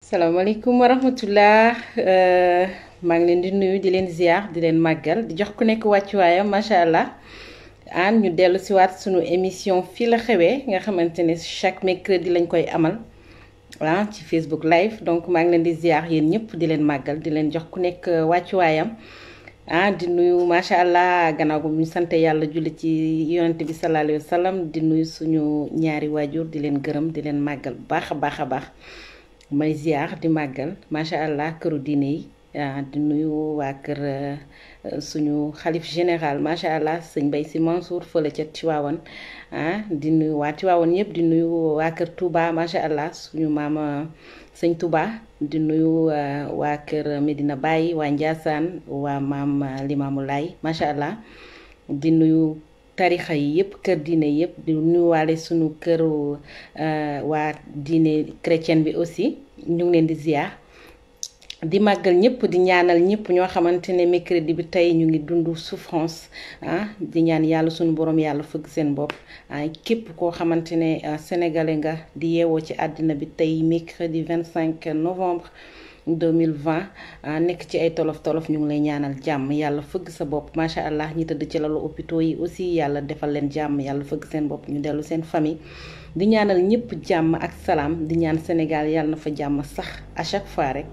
salaamaaleykum wa rahmatullah maa ngi leen di nuyu di leen ziar di leen màggal di jox ku nekk wàccuwaayam macha allah an ñu dellu si waat sunu émission fii la xewee nga xamante ne chaque mercredi lañ koy amal ci Facebook live donc maa ngi leen di ziar yéen ñëpp di leen màggal di leen jox ku nekk wàccuwaayam di nuyu macha allah gannaaw bu ñu sant yàlla julli ci yonent bi sallallahu alayhi wa sallam di nuyu suñu ñaari waajur di leen gërëm di leen màggal bu baax a baax a baax. may ziar di màggal macha allah këru diine yi di nuyu waa kër suñu xalif général macha allah sëñ Mbaye Sy Mansour fële ca Tiwaawan di nuyu waa Tiwaawan yëpp di nuyu waa kër Touba macha allah suñu maama sëñ Touba di nuyu waa kër Medina Baye waa Ndiassane waa maam Limaamu Laay macha allah di nuyu tarixa yi yëpp kër diine yëpp di nuyuwaale suñu këru waa diine chrétienne bi aussi ñu ngi leen di ziar di màggal ñëpp di ñaanal ñëpp ñoo xamante ne mercredi bi tey ñu ngi dund souffrance di ñaan yàlla suñu borom yàlla fëgg seen bopp képp koo xamante ne sénégalais nga di yeewoo ci àddina bi tey mercredi 25 novembre 2020 nekk ci ay tolof-tolof ñu ngi lay ñaanal jàmm yàlla fëgg sa bopp macha allah ñi tëdd ci lalu hôpitaux yi aussi yàlla defal leen jàmm yàlla fëgg seen bopp ñu dellu seen famille di ñaanal ñëpp jàmm ak salaam di ñaan Sénégal yàlla na fa jàmm sax à chaque fois rek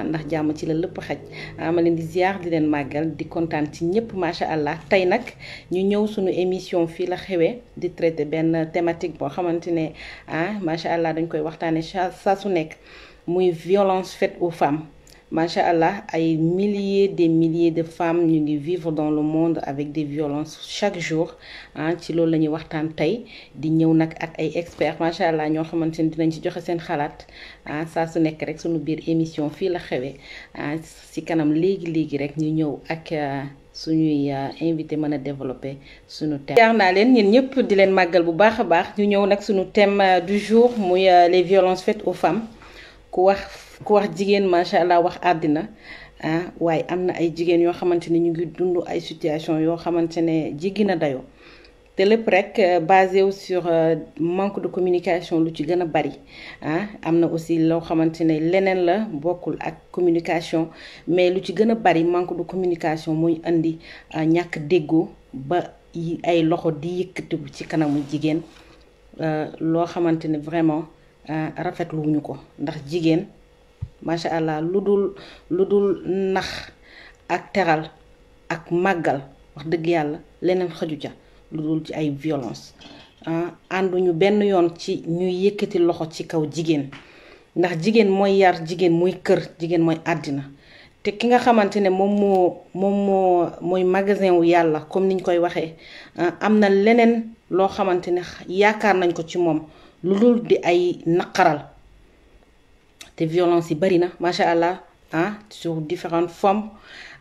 ndax jàmm ci la lépp xaj ma leen di ziar di leen màggal di kontaan ci ñëpp macha allah tey nag ñu ñëw suñu émission fii la xewee di traité benn thématique boo xamante ne macha allah dañ koy waxtaane saa su nekk muy violence faite aux femmes macha allah ay des milliers de femmes ñu ngi vivre dans le monde avec des violences chaque jour ci loolu la ñuy waxtaan tey di ñëw nag ak ay experts macha allah ñoo xamante ni dinañ ci joxe seen xalaat saa su nekk rek sunu biir émission fii la xewee ci kanam léegi rek ñu ñëw ak suñuy invité mën a développer suñu thème. jaar naa leen ñun ñëpp di leen màggal bu baax a baax ñu ñëw nag suñu thème du jour muy les violences faites aux femmes. ku wax jigéen macha allah wax àddina waaye am na ay jigéen yoo xamante ne ñu ngi dund ay situation yoo xamante ne jéggi na dayoo te lépp rek basé wu sur manque de communication lu ci gën a bari am na aussi loo xamante ne leneen la bokkul ak communication mais lu ci gën a bari manque de communication muy indi ñàkk déggoo ba ay loxo di yëkkatiku ci kanamu jigéen loo xamante ne vraiment rafetlu wuñu ko ndax jigéen macha allah lu dul nax ak teral ak màggal wax dëgg yàlla leneen xaju ca lu dul ci ay violence ànduñu benn yoon ci ñuy yëkkati loxo ci kaw jigéen ndax jigéen mooy yar jigéen mooy kër jigéen mooy àddina te ki nga xamante ne moom mooy magasin wu yàlla comme niñ koy waxee am na leneen loo xamante ne yaakaar nañ ko ci moom lu dul di ay naqaral te violence yi bari na macha allah sur différentes formes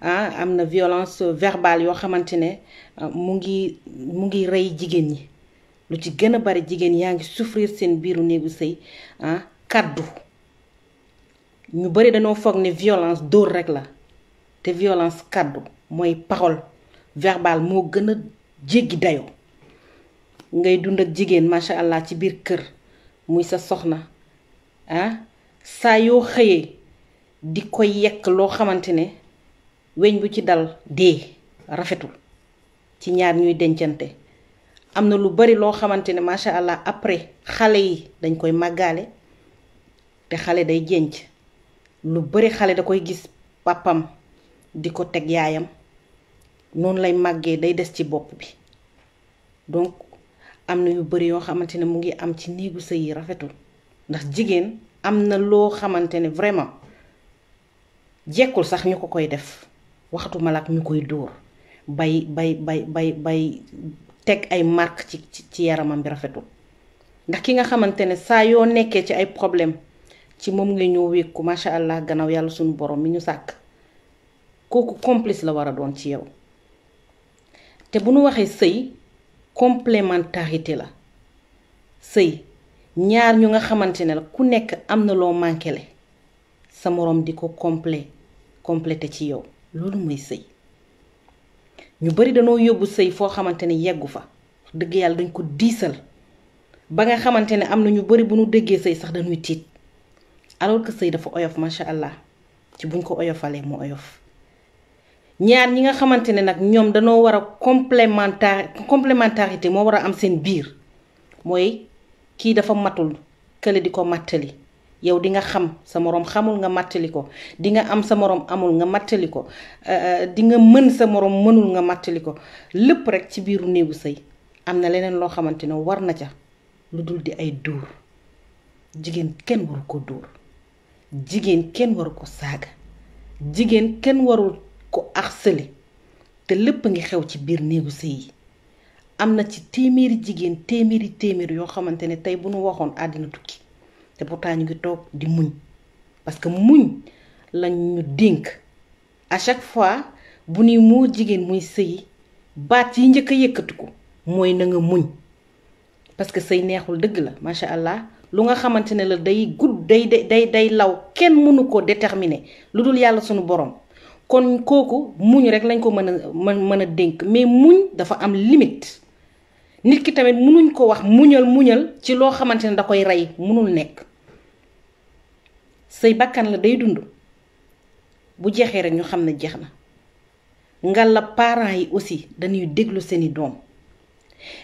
am na violence verbale yoo xamante ne mu ngi rey jigéen ñi lu ci gën a bari jigéen yaa ngi souffrir seen biiru néegu sëy kaddu ñu bari dañoo foog ne violence dóor rek la te violence kaddu mooy parole verbale moo gën a jéggi dayoo ngay dund ak jigéen macha allah ci biir kër muy sa soxna saa yoo xëyee di ko yekk loo xamante ne weñ bu ci dal dee rafetul ci ñaar ñuy dencante am na lu bari loo xamante ne macha allah après xale yi dañ koy màggaale te xale day jenc lu bari xale da koy gis pàppam di ko teg yaayam noonu lay màggee day des ci bopp bi donc am na yu bari yoo xamante ne mu ngi am ci néegu sëy yi rafetul ndax jigéen am na loo xamante ne vraiment jekkul sax ñu ko koy def waxatuma la ak ñu koy dóor bay teg ay marque ci yaramam bi rafetul ndax ki nga xamante ne saa yoo nekkee ci ay problème ci moom nga ñëw wékku macha allah gannaaw yàlla suñu borom mi ñu sàkk kooku complice la war a doon ci yow te bu nu waxee sëy complémentarité la sëy ñaar ñu nga xamante ne la ku nekk am na loo manqué sa moroom di ko complété ci yow loolu mooy sëy ñu bari dañoo yóbbu sëy foo xamante ne yeggu fa dëgg yàlla dañ ko diisal ba nga xamante ne am na ñu bari bu ñu déggee sëy sax dañuy tiit alors que sëy dafa oyof macha allah ci buñ ko oyofalee mu oyof. ñaar ñi nga xamante ne nag ñoom danoo war a complémentarité moo war a am seen biir mooy kii dafa matul kële di ko mattali yow di nga xam sa moroom xamul nga mattali ko di nga am sa moroom amul nga mattali ko di nga mën sa moroom mënul nga mattali ko lépp rek ci biiru néegu sëy am na leneen loo xamante ne war na ca lu dul di ay dóor. jigéen kenn waru ko dóor, jigéen kenn waru ko saaga, jigéen kenn warul ko harceler te lépp ngi xew ci biir néegu sëy yi. am na ci téeméeri jigéen téeméer yoo xamante ne tey bu nu waxoon àddina tukki te pourtant ñu ngi toog di muñ parce que muñ lañ ñu dénk. à chaque fois bu nuy moo jigéen muy sëyi baat yi njëkk a yëkkati ko mooy na nga muñ parce que sëy neexul dëgg la macha allah. lu nga xamante ne la day gudd day law kenn mënu ko déterminer lu dul yàlla sunu borom kon kooku muñ rek lañ ko mën a dénk mais muñ dafa am limite. nit ki tamit mënuñ ko wax muñal ci loo xamante ne da koy rey mënul nekk. sëy bakkan la day dund bu jeexee rek ñu xam ne jeex na. ngal la parents yi aussi dañuy déglu seeni doom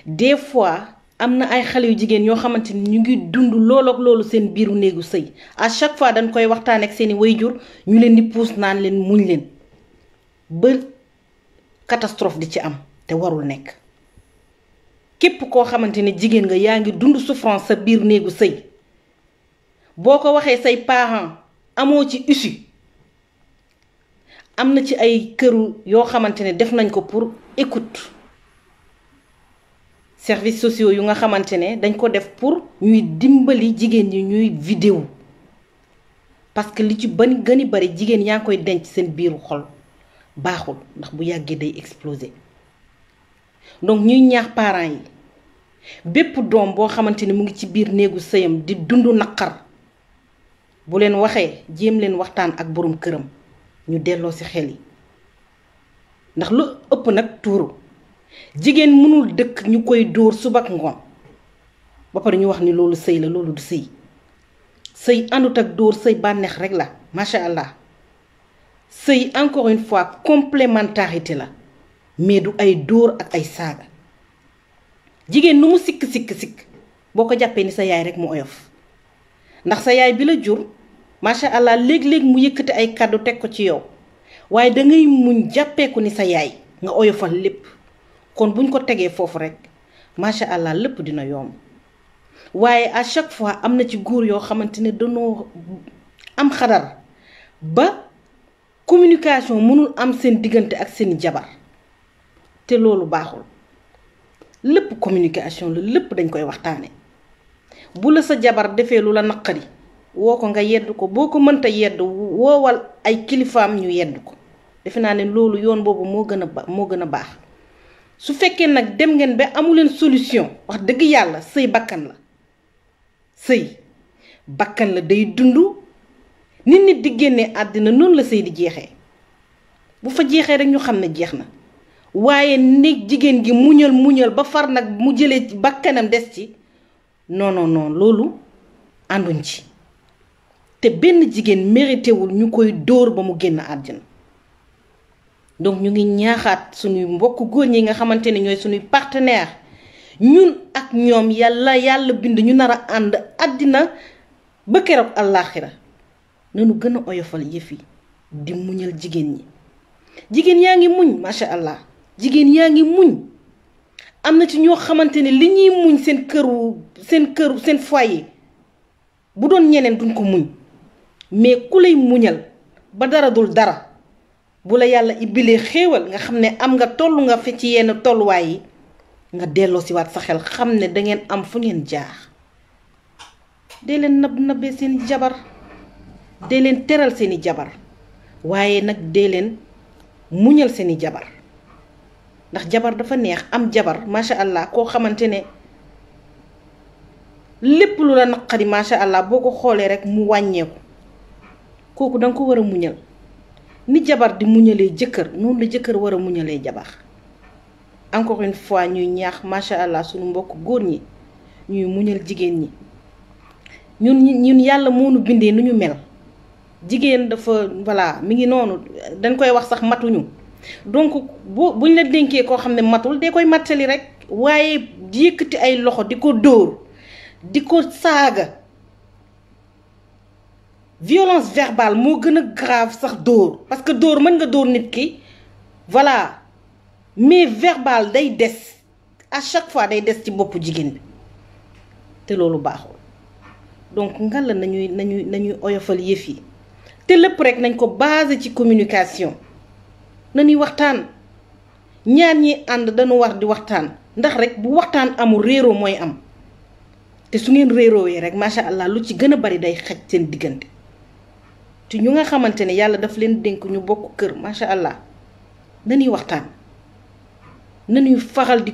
des fois. am na ay xale yu jigéen ñoo xamante ni ñu ngi dund loolu ak loolu seen biiru néegu sëy à chaque fois dañ koy waxtaan ak seeni wayjur ñu leen di puus naan leen muñ leen ba catastrophe di ci am te warul nekk. képp koo xamante ne jigéen nga yaa ngi dund souffrance sa biir néegu sëy boo ko waxee say parents amoo ci issue. am na ci ay këru yoo xamante ne def nañ ko pour écoute. services sociaux yu nga xamante ne dañ ko def pour ñuy dimbali jigéen ñi ñuy vidéo parce que li ci gën a bari jigéen yaa ngi koy denc seen biiru xol baaxul ndax bu yàggee day exploser. donc ñuy ñaax parents yi bépp doom boo xamante ne mu ngi ci biir néegu sëyam di dund naqar bu leen waxee jéem leen waxtaan ak borom këram ñu delloo ci xel yi ndax lu ëpp nag tuuru. jigéen mënul dëkk ñu koy dóor suba ak ngoon ba pare ñu wax ni loolu sëy la loolu du sëy. sëy àndut ak dóor sëy bànneex rek la macha allah. sëy encore une fois complémentarité la mais du ay dóor ak ay saaga. jigéen nu mu sikk boo ko jàppee ni sa yaay rek mu oyof ndax sa yaay bi la jur macha allah léeg-léeg mu yëkkati ay kàddu teg ko ci yow waaye dangay muñ jàppee ko ni sa yaay nga oyofal lépp. kon buñ ko tegee foofu rek macha allah lépp dina yomb waaye à chaque fois am na ci góor yoo xamante ne dañoo am xadar ba communication mënul am seen diggante ak seen jabar te loolu baaxul. lépp communication la lépp dañ koy waxtaane. bu la sa jabar defee lu la naqari woo ko nga yedd ko boo ko mënta yedd woowal ay kilifaam ñu yedd ko defe naa ne loolu yoon boobu moo gën a baax. su fekkee nag dem ngeen ba amuleen solution wax dëgg yàlla sëy bakkan la. sëy bakkan la day dund nit di génnee àddina noonu la sëy di jeexee bu fa jeexee rek ñu xam ne jeex na waaye ni jigéen gi muñal ba far nag mu jëlee bakkanam des ci non loolu ànduñ ci te benn jigéen méritéwul ñu koy dóor ba mu génn àddina. donc ñu ngi ñaaxaat suñuy mbokk góor ñi nga xamante ne ñooy suñuy partenaire ñun ak ñoom yàlla bind ñu nar a ànd àddina ba keroog àllaaxira nanu gën a oyofal yëf yi di muñal jigéen ñi. jigéen yaa ngi muñ macha allah jigéen yaa ngi muñ am na ci ñoo xamante ne li ñuy muñ seen foyer bu doon ñeneen duñ ko muñ mais ku lay muñal ba dara dul dara. bu la yàlla ibbilee xéewal nga xam ne am nga tollu nga fi ci yenn tolluwaay yi nga delloo si waat sa xel xam ne dangeen am fu ngeen jaar. dee leen nabbee seeni jabar dee leen teral seeni jabar waaye nag dee leen muñal seeni jabar ndax jabar dafa neex am jabar macha allah koo xamante ne lépp lu la naqari macha allah boo ko xoolee rek mu wàññeeku kooku danga ko war a muñal. ni jabar di muñalee jëkkër noonu la jëkkër war a muñalee jabar. encore une fois ñuy ñaax macha allah suñu mbokk góor ñi ñuy muñal jigéen ñi ñun yàlla moo nu bindee nu ñu mel jigéen dafa voilà mi ngi noonu dañ koy wax sax matuñu donc buñ la dénkee koo xam ne matul de koy mattali rek waaye yëkkati ay loxo di ko dóor di ko saaga violence verbale moo gën a grave sax dóor parce que dóor mën nga dóor nit ki voilà mais verbal day des à chaque fois day des ci boppu jigéen bi te loolu baaxul donc ngalla nañuy oyofal yëf yi te lépp rek nañ ko basé ci communication nañuy waxtaan ñaar ñi ànd dañu war di waxtaan ndax rek bu waxtaan amul réeroo mooy am te su ngeen réeroowee rek macha allah lu ci gën a bari day xaj seen diggante te ñu nga xamante ne yàlla daf leen dénk ñu bokk kër macha allah nañuy waxtaan nañuy faral di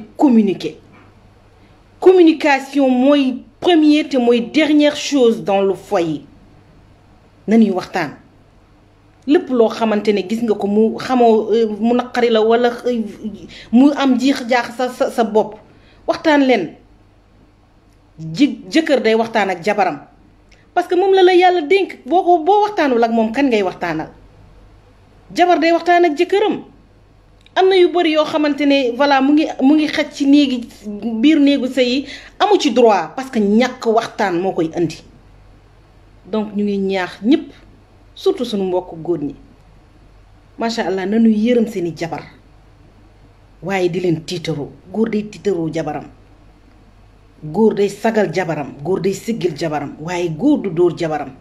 communication mooy première te mooy dernière chose dans le foyer nañuy waxtaan lépp loo xamante ne gis nga ko mu xamoo mu naqari la wala mu am jiix jaax sa bopp waxtaan leen jëkkër day waxtaan ak jabaram parce que moom la yàlla dénk boo waxtaanul ak moom kan ngay waxtaanal jabar day waxtaan ak jëkkëram am na yu bari yoo xamante ne voilà mu ngi xaj ci biir néegu sëy yi amu ci droit parce que ñàkk waxtaan moo koy indi donc ñu ngi ñaax ñëpp surtout suñu mbokk góor ñi macha allah nañu yërëm seeni jabar waaye di leen tiitaroo góor day tiitaroo jabaram góor day sagal jabaram góor day siggil jabaram waaye góor du dóor jabaram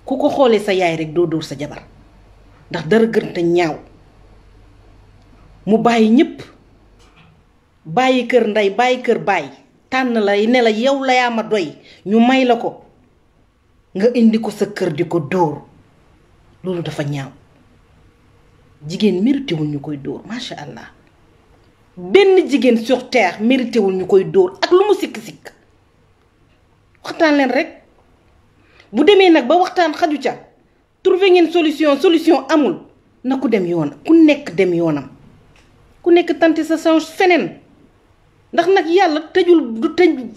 ku ko xoolee sa yaay rek doo dóor sa jabar ndax dara gën te ñaaw mu bàyyi ñëpp bàyyi kër ndey bàyyi kër baay tànn la ne la yow la yaa ma doy ñu may la ko nga indi ko sa kër di ko dóor loolu dafa ñaaw jigéen mérité wul ñu koy dóor macha allah benn jigéen sur terre mérité wul ñu koy dóor ak lu mu sikk-sikk waxtaan leen rek bu demee nag ba waxtaan xaju ca trouver ngeen solution amul na ku dem yoon ku nekk dem yoonam ku nekk tanti sa change feneen ndax nag yàlla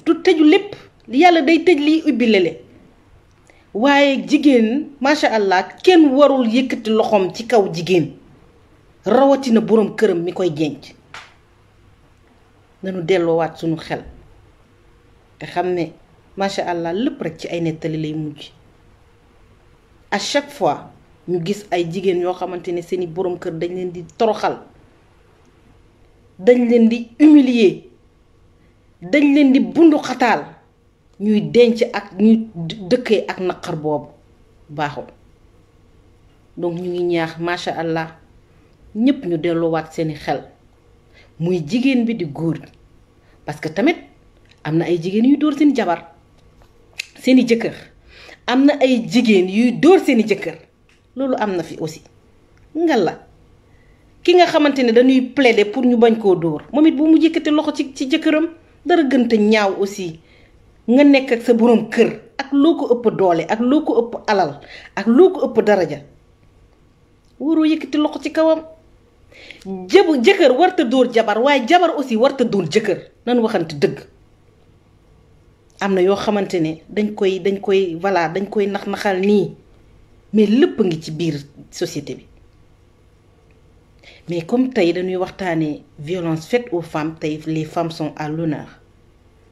du tëju lépp yàlla day tëj liy ubbi lele waaye jigéen macha allah kenn warul yëkkati loxoom ci kaw jigéen rawatina boroom këram mi koy jenc nañu delloowaat suñu xel te xam ne macha allah lépp rek ci ay nettali lay mujj à chaque fois ñu gis ay jigéen yoo xamante ne seeni boroom kër dañ leen di toroxal dañ leen di humilier dañ leen di bundu xataal ñuy denc ak ñuy dëkkee ak naqar boobu baaxul donc ñu ngi ñaax macha allah ñëpp ñu delloowaat seeni xel muy jigéen bi di góor parce que tamit am na ay jigéen yuy dóor seeni jabar seeni jëkkër am na ay jigéen yuy dóor seeni jëkkër loolu am na fi aussi ngal la ki nga xamante ne dañuy plaider pour ñu bañ koo dóor moom it bu mu yëkkate loxo ci jëkkëram dara gënte ñaaw aussi nga nekk ak sa boroom kër ak loo ko ëpp doole ak loo ko ëpp alal ak loo ko ëpp daraja waroo yëkkati loxo ci kawam jëkkër warta dóor jabar waaye jabar aussi warta dóor jëkkër nan waxante dëgg am na yoo xamante ne dañ koy voilà dañ koy naxal nii mais lépp ngi ci biir société bi mais comme tey dañuy waxtaanee violence faite aux femmes tey les femmes sont à l'honneur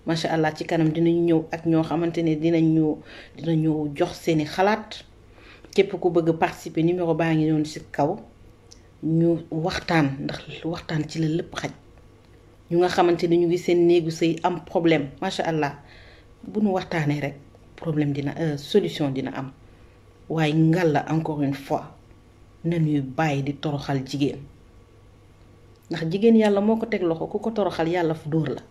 macha allah ci kanam dinañu ñëw ak ñoo xamante ne dinañu jox seeni xalaat képp ku bëgg participer numéro baa ngi noonu ci kaw ñu waxtaan ndax waxtaan ci la lépp xaj ñu nga xamante ne ñu ngi seen néegu sëy am problème macha allah bu nu waxtaanee rek problème solution dina am waaye ngal la encore une fois nañuy bàyyi di toroxal jigéen ndax jigéen yàlla moo ko teg loxo ku ko toroxal yàlla fu dóor la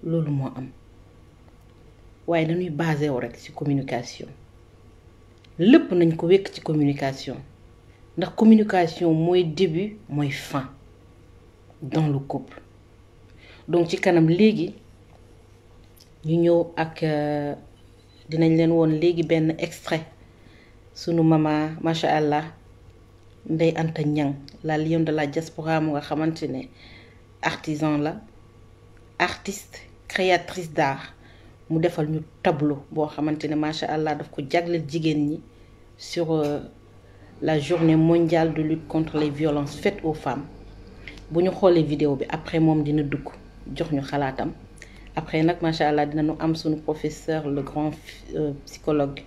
loolu moo am waaye dañuy basé wu rek ci communication lépp nañ ko wekk ci communication ndax communication mooy début mooy fin dans le couple donc ci kanam léegi ñu ñëw ak dinañ leen woon léegi benn extrait sunu mama macha allah Ndeye Anta Niang la lion de la diaspora mu nga xamante ne artisan la artiste créatrice d'art mu defal ñu tableau boo xamante ne macha allah daf ko jagleel jigéen ñi sur la journée mondiale de lutte contre les violences faites aux femmes bu ñu xoolee vidéo bi après moom dina dugg jox ñu xalaatam après nag macha allah dinañu am suñu professeur le grand psychologue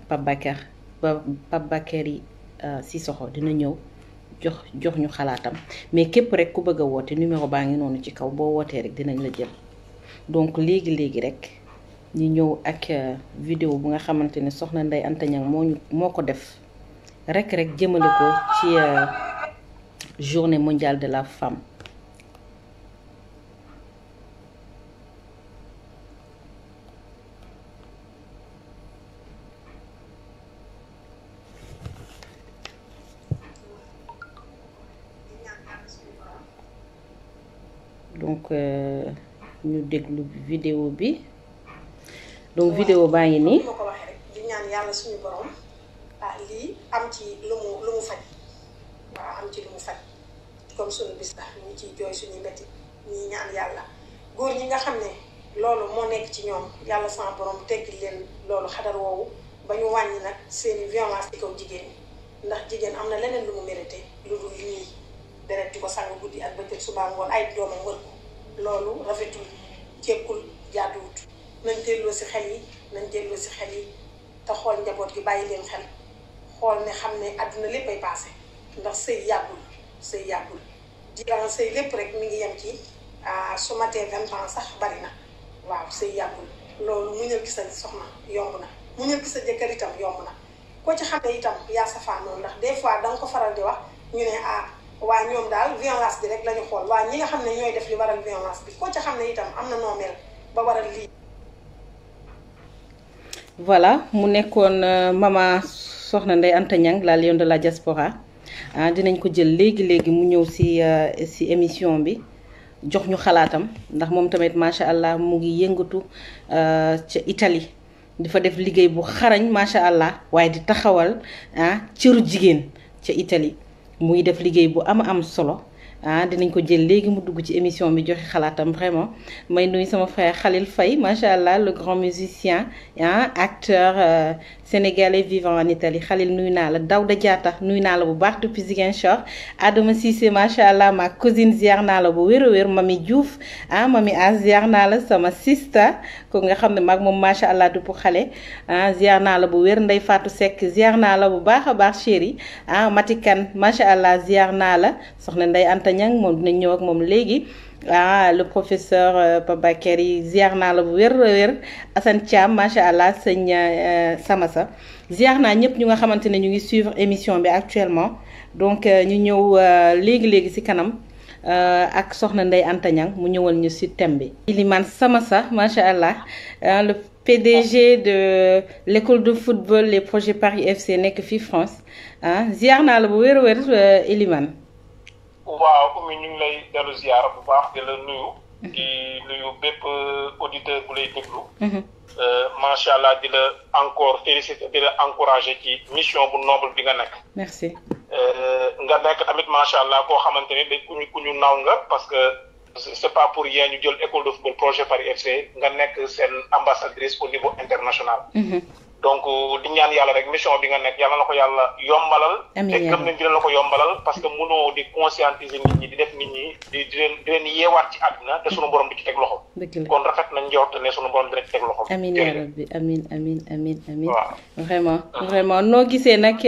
Pape Bakary Cissokho dina ñëw jox ñu xalaatam mais képp rek ku bëgg a woote numéro baa ngi noonu ci kaw boo wootee rek dinañ la jël donc léegi rek ñu ñëw ak vidéo bu nga xamante ne soxna Ndeye Anta Niang moo ko def rek jëmale ko ci journée mondiale de la femme. Donc ñu déglu vidéo bi donc vidéo baa ngi nii. ma ko waxee rek di ñaan yàlla suñu borom lii am ci lu mu faj waaw am ci lu mu faj comme suñu bis la ñu ciy jooy suñu métti ñi ñaan yàlla góor ñi nga xam ne loolu moo nekk ci ñoom yàlla sama borom teggil leen loolu xadar woowu ba ñu wàññi nag seeni violence ci kaw jigéen ñi ndax jigéen am na leneen lu mu mérité lu dul lii deret di ko sang guddi ak bëccëg suba ngoon ay doomam wër ko loolu rafetul jekkul jaaduwut nañ delloo si xel yi te xool njaboot gi bàyyi leen xel xool ne xam ne àdduna lépp ay passé ndax sëy yàggul jigéen sëy lépp rek mi ngi yem ci su matee 20 ans sax bari na waaw sëy yàggul loolu muñal ki sa soxna yomb na muñal ki sa jëkkër itam yomb na ko ci xam ne itam yaa sa faanoon ndax des fois danga ko faral di wax ñu ne waa ñoom daal violence bi rek lañu xool waa ñi nga xam ne ñooy def li waral violence bi ko ci xam ne itam am na noo mel ba waral lii. Voilà mu nekkoon maman soxna Ndeye Anta Niang la Lion de la diaspora dinañ ko jël léegi mu ñëw ci émission bi jox ñu xalaatam ndax moom tamit macha allah mu ngi yëngatu ca Italie di fa def liggéey bu xarañ macha allah waaye di taxawal cëru jigéen ca Italie muy def liggéey bu am solo dinañ ko jël léegi mu dugg ci émission bi joxe xalaatam vraiment may nuyu sama frère Khalil Faye macha allah le grand musicien acteur sénégalais vivant en Italie Khalil nuyu naa la Daouda Diatta nuyu naa la bu baax depuis Ziguinchor Adama Cissé macha allah ma cousine ziar naa la bu wér mami Diouf mami ziar naa la sama sista ko nga xam ne maag moom macha allah du pour xale ziar naa la bu wér Ndeye Fatou Seck ziar naa la bu baax a baax chéri Matikan macha allah ziar naa la soxna Ndeye Anta Niang moom dinañ ñëw ak moom léegi le professeur Pape Bakary ziar naa la bu wér Assane Thiam macha allah sëñ Samassa ziar naa ñëpp ñu nga xamante ne ñu ngi suivre émission bi actuellement donc ñu ñëw léegi ci kanam ak soxna Ndeye Anta Niang mu ñëwal ñu ci thème bi. Ilimane Samassa macha allah le PDG de l'école de football les projets Paris FC nekk fii France ziar naa la bu wér Ilimane. waaw Oumy ñu ngi lay dellu ziar bu baax di la nuyu. di nuyu bépp auditeur bu lay déglu. macha allah di la encore féliciter di la encourager ci mission bu noble bi nga nekk. merci. nga nekk tamit macha allah koo xamante ne dañ ku ñu naw nga parce que c'est pas pour rien ñu jël école de football projet Paris FC nga nekk seen ambassadrice au niveau international. donc di ñaan yàlla rek mission bi nga nekk yàlla na ko yàlla yombalal. te gëm nañ dina la ko yombalal parce que mënoo di conscientiser nit ñi di def nit ñi di leen yeewaat ci àddina te sunu borom di ci teg loxo. kon rafet nañ njort ne sunu borom dina ci teg loxo. amiin yaa rabbi amiin. waaw vraiment noo gisee nag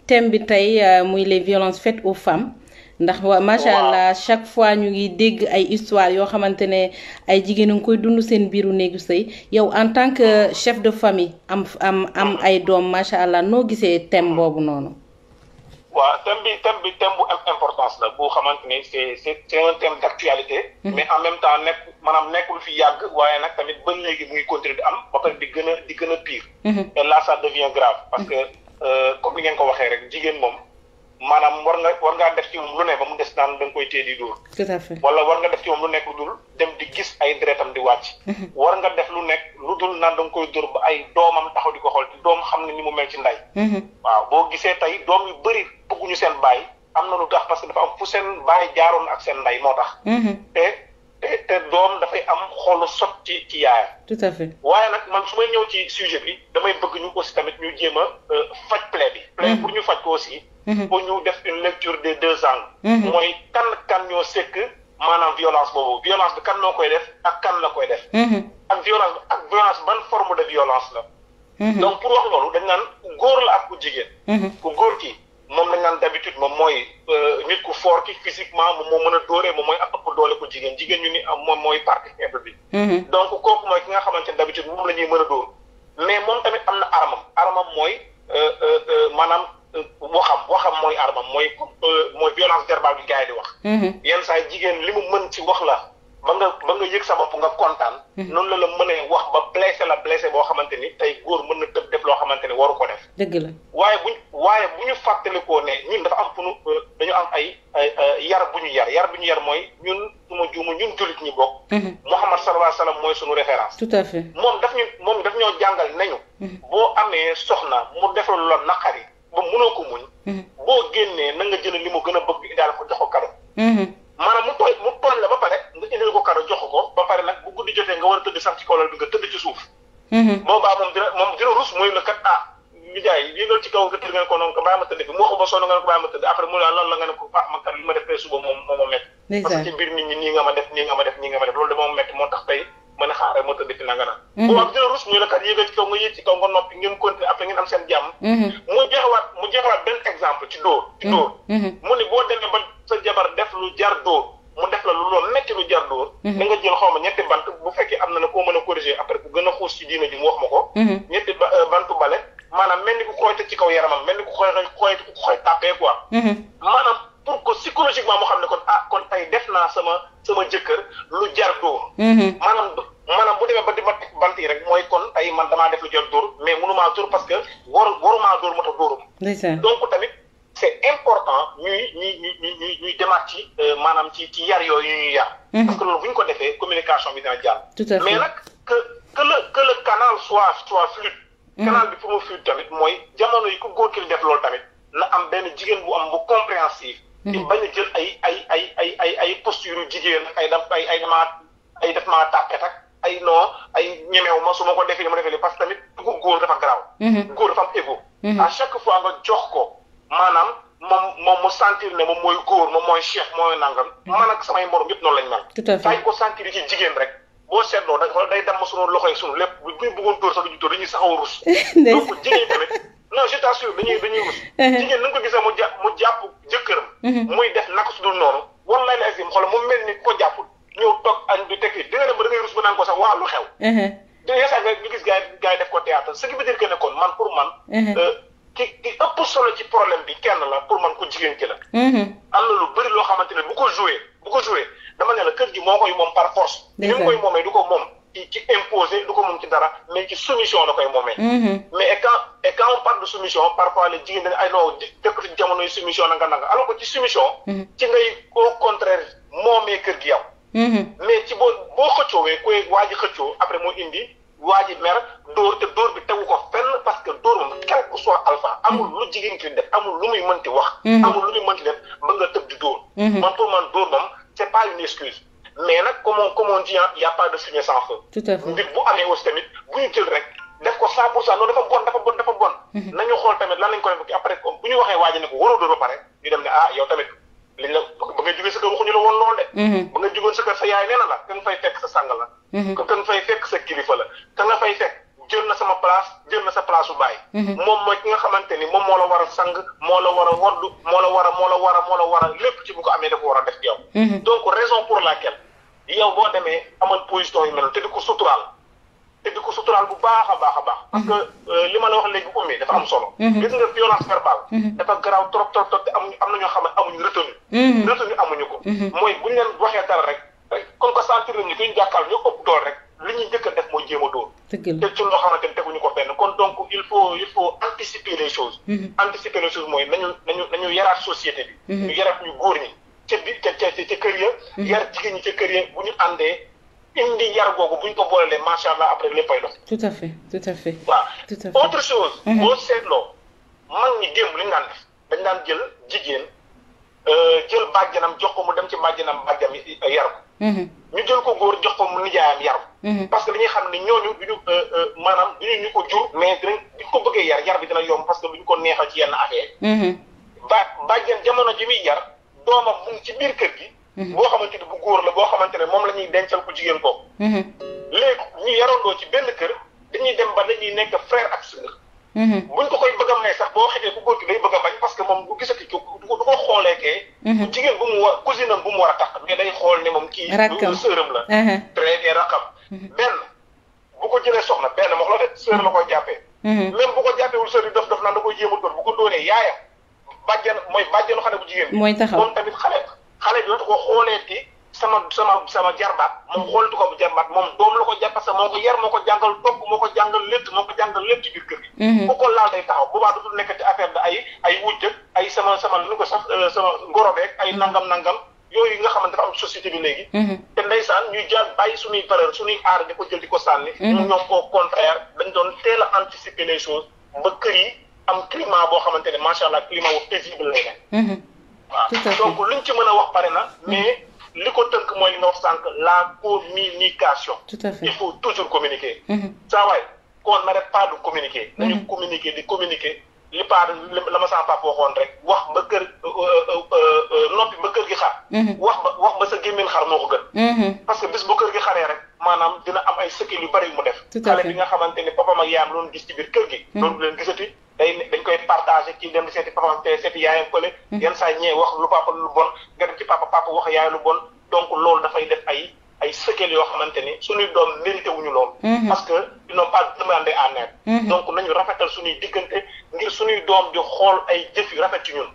thème bi tey muy les violences faites aux femmes. ndax macha allah chaque fois ñu ngi dégg ay histoire yoo xamante ne ay jigéen a ngi koy dund seen biiru néegu sëy yow en tant que chef de famille am ay doom macha allah noo gisee thème boobu noonu. waaw thème bu am importance la boo xamante ne c'est un thème d'actualité. mais en même temps nekkul fi yàgg waaye nag tamit ba léegi mu ngi continuer di am ba pare di gën a pire. et là ça devient grave parce que comme ni ngeen ko waxee rek jigéen moom. maanaam war ngaa def ci moom lu ne ba mu des naan da nga koy téye di dóor. tout à fait wala war nga def ci moom lu nekk lu dul dem di gis ay deretam di wàcc. war nga def lu nekk lu dul naan da nga koy dóor ba ay doomam taxaw di ko xool te doom xam ne ni mu mel ci ndey. waaw boo gisee tey doom yu bëri bëgguñu seen baay am na lu tax parce que dafa am fu seen baay jaaroon ak seen ndey moo tax. te te doom dafay am xolu sot ci yaayam. tout à fait. waaye nag man su may ñëw ci sujet bi damay bëgg ñu aussi tamit ñu jéem a faj plaie bi. plaie pour ñu faj ko aussi. pour ñu def une lecture des deux angles. mooy kan ñoo sekk maanaam violence boobu violence bi kan moo koy def ak kan la koy def. ak violence ban forme de violence la. donc pour wax loolu dañ naan góor la ak ku jigéen. ku góor ki moom lañ naan d'habitude moom mooy nit ku fort ki physiquement moom moo mën a dóoree moom mooy ëpp doole ku jigéen ñu ni moom mooy partie faible bi. donc kooku mooy ki nga xamante ne d'habitude moom la ñuy mën a dóor mais moom tamit am na armam mooy maanaam waxam mooy armam mooy violence verbale bi gars yi di wax. yenn saa jigéen li mu mën ci wax la ba nga yëg sa bopp nga kontaan. noonu la mënee wax ba blessé boo xamante ni tey góor mën na tëb def loo xamante ni waru ko def. dëgg la waaye bu ñu fàttalikoo ne ñun dafa am fu dañu am ay yar bu ñu yar mooy ñun ñun jullit ñi bokk. Muhammad sallallahu alayhi wa sallam mooy sunu référence. tout à fait moom daf ñoo jàngal nañu. boo amee soxna mu defal la naqari ba mënoo ko muñ. boo génnee na nga jël li mu gën a bëgg indaale ko jox ko kado. maanaam mu tooñ la ba pare nga indil ko kado jox ko ba pare nag bu guddi jotee nga war a tëdd sax ci kaw lal bi nga tëdd ci suuf. boobaa moom dina rus muy la kat ñu jaay yéegal ci kaw nga tëdd nga ne ko noonu ko bàyyi ma tëdd fi mu wax ba sonn nga ne ko bàyyi ma tëdd après mu la loolu la nga ne ko man kat li ma def tey suba moom moo ma métti. parce que ci biir nit ñi nii nga ma def loolu de moom métti moo tax tey mën a xaaral ma tëdd fi nanga na. boobaa dina rus muy la kat yéegal ci kaw nga yéeg ci kaw nga noppi ngeen continuer après ngeen am seen jàmm. mu jeexawaat benn exemple ci dóor. mu ni boo demee ba sa jabar def lu jar dóor mu def la lu loolu metti lu jar dóor. da nga jël xaw ma ñetti bant bu fekkee am na koo mën a corriger après ku gën a xuus ci diina ji mu wax ma ko. ñetti bantu bale maanaam mel ni ku xooyte ci kaw yaramam mel ni ku xooy tàppee quoi. maanaam pour que psychologiquement mu xam ne kon tey def naa sama jëkkër lu jar dóor. maanaam bu demee ba di ma teg bant yi rek mooy kon tey man damaa def lu jar dóor mais mënumaa dóor parce que warumaa dóor moo tax dóorum. donc tamit c'est important ñuy demaat ci maanaam ci yar yooyu ñuy yar. parce que loolu bu ñu ko defee communication bi dina jàll. mais nag que le canal soit fluide. canal bi pour mu fluide tamit mooy jamono yi ku góor ki def loolu tamit na am benn jigéen bu am bu compréhensif. di bañ a jël ay posture yu jigéen ay def maa tàppet ak ay non ay ñemew ma su ma ko defee ni ma defee parce que tamit dugub góor dafa garaaw. góor dafa am ego. à chaque fois nga jox ko maanaam moom mu sentir ne moom mooy góor moom mooy chef mooy nangam. man ak samay morom yëpp noonu lañ mel. tout à fait fay ko sentir ci jigéen rek boo seetloo day dem sunu loxo yi sunu lépp bu ñu bëggoon dóor sax duñu dóor dañuy saxaw rus. donc jigéen tamit non je t'assure dañuy rus. jigéen na nga ko gisee mu jàpp jëkkëram. muy def naka su dul noonu wallaay la azim xoolal mu mel ni ko jàppul ñëw toog añ du tekki di nga dem ba da ngay rus ba naan ko sax waa lu xew. te yeesaa nga gis gars yi def ko théâtre ce qui veut dire que ne kon man pour man. ki ëpp solo ci problème bi kenn la pour man ko jigéen ki la. am na lu bëri loo xamante ne bu ko joué dama ne la kër gi moo koy moom par force. ni mu koy moomee du ko moom ci imposé du ko moom ci dara mais ci soumission la koy moomee. mais et quand on parle de soumission parfois les jigéen dañu ay non dëkk ci jamono yi soumission nanga alors que ci soumission. ci ngay au contraire moomee kër gi yow. mais ci boo xëccoowee koy waa ji xëccoo après moo indi waa ji mer dóor te dóor bi tegu ko fenn parce que dóor moom quel que soit alpha amul lu jigéen ki def amul lu muy mënti wax. amul lu muy mënti def ba nga tëb di dóor. man pour man dóor moom c'est pas une excuse mais nag comme on dit y a pas de fumée sans feu. tout à fait mbir bu amee aussi tamit bu ñu jël rek def ko 100% non dafa bon. nañu xool tamit lan lañ ko def après bu ñu waxee waa ji ne ko waroo dóor ba pare ñu dem ne yow tamit. liñ la ba nga jógee sa kër waxuñu la woon loolu de. ba nga jógoon sa kër sa yaay nee na la ka nga fay fekk sa sang la. ka nga fay fekk sa kilifa la ka nga fay fekk jël na sama place jël na sa place su baay. moom mooy ki nga xamante ni moom moo la war a sang moo la war a woddu moo la war a lépp ci bu ko amee dafa war a def yow. donc raison pour laquelle yow boo demee amal position yu mel te di ko suturaal bu baax a baax. parce que li ma la wax léegi ummi dafa am solo. gis nga violence verbale. dafa garaaw trop te am na ñoo xam ne amuñu retenu amuñu ko. mooy buñ leen waxee dara rek comme que sentir nañu kuñ jàkkal ñu ëpp dool rek li ñuy njëkk a def mooy jéem a dóor. te ci loo xamante ne teguñu ko fenn kon donc il faut anticiper les choses. anticiper les choses mooy nañu yaraat société bi. ñu yaraat ñu góor ñi ca kër ya. yar jigéen ñi ca kër ya bu ñu àndee. indi yar googu bu ñu ko boolelee macha allah après léppay dox. tout à fait. waaw autre chose. boo seetloo mag ñi démb li ñu daan def dañ daan jël jigéen jël bàjjanam jox ko mu dem ci bàjjanam yar ko ñu jël ko góor jox ko mu nijaayam yar. parce que dañuy xam ne ñooñu duñu maanaam duñu ñu ko jur mais dinañ ko bëggee yar bi dina yomb parce que duñ ko neexal ci yenn affaire. bàjjen jamono ji muy yar doomam mu ngi ci biir kër gi. boo xamante ne bu góor la boo xamante ne moom la ñuy dencal ko jigéen ko. léegi ñu yarandoo ci benn kër dañuy dem ba dañuy nekk frère ak sœur. buñ ko koy bëgg a may sax boo xetee ku góor gi day bëgg a bañ parce que moom bu gisati du ko xoolee kee. jigéen bu mu war cousine am bu mu war a takk mais day xool ne moom kii. rakkam sœuram la. très bien rakkam. benn bu ko jëlee soxna benn moom la de sœur la koy jàppee. même bu ko jàppeewul sœur yi dof naan da koy jéem a doon bu ko doonee yaayam bàjjenu xale bu jigéen. mooy taxaw moom tamit xale bi dootu ko xooleeti sama jarbaat moom xoolatu ko bu jarbaat moom doom la ko jàpp parce que moo ko yar moo ko jàngal togg moo ko jàngal lépp ci biir kër gi. ku ko laal day taxaw boobaa dootul nekkati affaire de ay wujj ay sama nu ko sax sama ngorobeeg ay nangam yooyu nga xamante dafa am société bi léegi. te ndeysaan ñuy jàll bàyyi suñuy valeur suñuy aar di ko jël di ko sànni. ñoom au contraire dañ doon teel a anticiper les choses ba kër yi am climat boo xamante ne macha allah climat bu paisible lay nekk. waaw donc luñ ci mën a wax pare na mais li ko tënk mooy li nga wax sànq la communication. tout à fait il faut toujours communiquer. saa waay qu'on n'arrête pas de communiquer. nañu communiquer di communiquer li part la ma sama papa waxoon rek wax ba kër noppi ba kër gi xar. wax ba sa gémmiñ xar moo ko gën. parce que bis bu kër gi xaree rek maanaam dina am ay séquelles yu bari yu mu def. xale bi nga xamante ne papam ak yaayam loolu gis ci biir kër gi. loolu leen gisati. dañ koy partagé kii dem di seeti papa te seeti yaayam fële. yenn saa ñee wax lu papa lu bon nga dem ci papa wax yaay lu bon donc loolu dafay def ay séquelles yoo xamante ni suñuy doom mérité wuñu lool. parce que ils n'ont pas demandé en aide. donc nañu rafetal suñuy diggante ngir suñuy doom di xool ay jëf yu rafet ci ñun.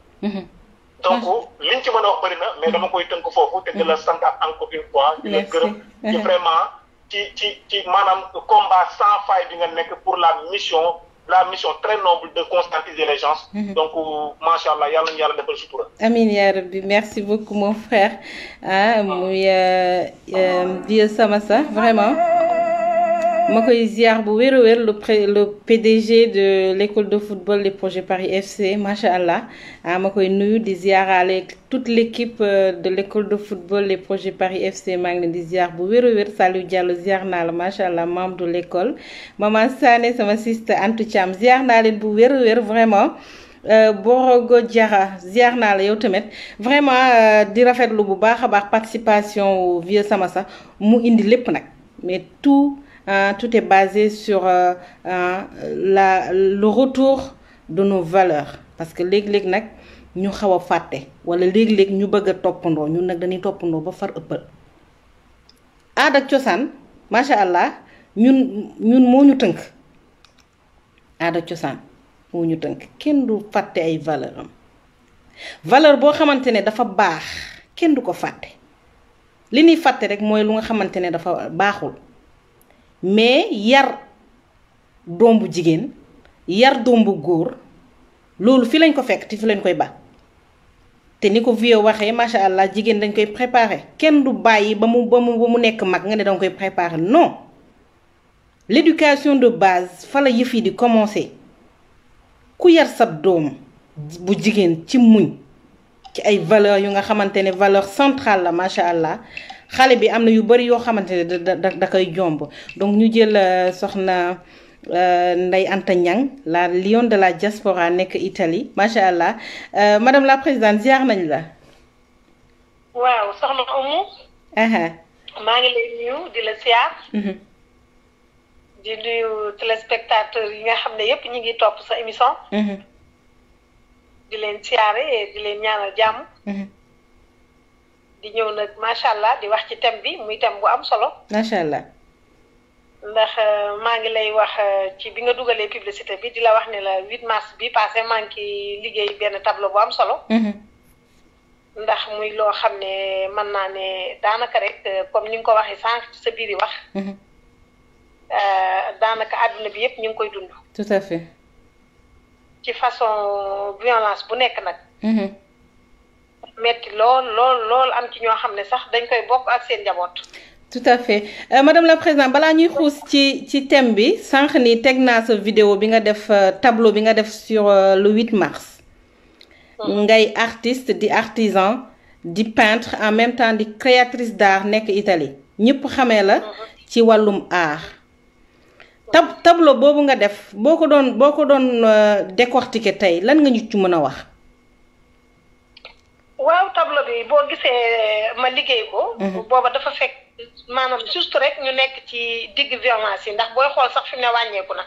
donc liñ ci mën a wax bëri na mais dama koy tënk foofu te di la santaat encore une fois. di la gërëm ci vraiment ci maanaam combat sans faille bi nga nekk pour la mission très noble de conscientiser les gens. Donc, machallah, yalla ñu yalla defal sutura. Amin ya rabbi, merci beaucoup mon frère. Vieux Samassa, vraiment. ma koy ziar bu wér a wér le PDG de l'école de football des projets Paris FC macha allah ma koy nuyu di ziaraale toute l'équipe de l'école de football des projets Paris FC maa ngi leen di ziar bu wér a wér Saliou Diallo ziar naa la macha allah membre de l'école maman Sané sama sister Antou Thiam ziar naa leen bu wér a wér vraiment. Borogo Diarra ziar naa la yow tamit vraiment di rafetlu bu baax a baax participation vieux Samassa mu indi lépp nag mais tout est basé sur le retour de nos valeurs parce que léeg-léeg nag ñu xaw a fàtte wala léeg-léeg ñu bëgg a toppandoo ñun nag dañuy toppandoo ba far ëppal aada ak cosaan macha allah ñun moo ñu tënk aada ak cosaan moo ñu tënk kenn du fàtte ay valeur am valeur boo xamante ne dafa baax kenn du ko fàtte li ñuy fàtte rek mooy lu nga xamante ne dafa baaxul mais yar doom bu jigéen yar doom bu góor loolu fi lañ ko fekk te fi lañ koy ba te ni ko vieux waxee macha allah jigéen dañ koy préparer kenn du bàyyi ba mu nekk mag nga ne danga koy préparer non l'éducation de base fa la yëf yi di commencer ku yar sab doom bu jigéen ci muñ ci ay valeurs yu nga xamante ne valeur centrale la macha allah xale bi am na yu bari yoo xamante ne da koy jomb donc ñu jël soxna Ndeye Anta Niang la lion de la diaspora nekk Italie macha allah madame la présidente ziar nañ la. waaw soxna Oumou. maa ngi lay nuyu di la ziar. di nuyu téléspectateurs yi nga xam ne yépp ñu ngi topp sa émission. di leen siyaare di leen ñaanal jàmm. di ñëw nag macha allah di wax ci thème bi muy thème bu am solo. macha allah. ndax maa ngi lay wax ci bi nga dugalee publicité bi di la wax ne la 8 mars bi passé maa ngi liggéey benn tableau bu am solo. ndax muy loo xam ne mën naa ne daanaka rek comme ni nga ko waxee sànq ci sa biir yi wax. daanaka àdduna bi yépp ñu ngi koy dund. tout à fait. ci façon violence bu nekk nag. metti lool am ci ñoo xam ne sax dañ koy bokk ak seen njaboot. tout à fait madame la présidente balaa ñuy xuus ci thème bi sànq ni teg naa sa vidéo bi nga def tableau bi nga def sur le 8 mars. ngay artiste di artisan di peintre en même temps di créatrice d'art nekk Italie ñëpp xamee la ci wàllum art tableau boobu nga def boo ko doon décortiquer tey lan nga ñu ci mën a wax. waaw tableau bi boo gisee ma liggéey ko. booba dafa fekk maanaam juste rek ñu nekk ci digg violence yi ndax booy xool sax fi mu ne wàññeeku na.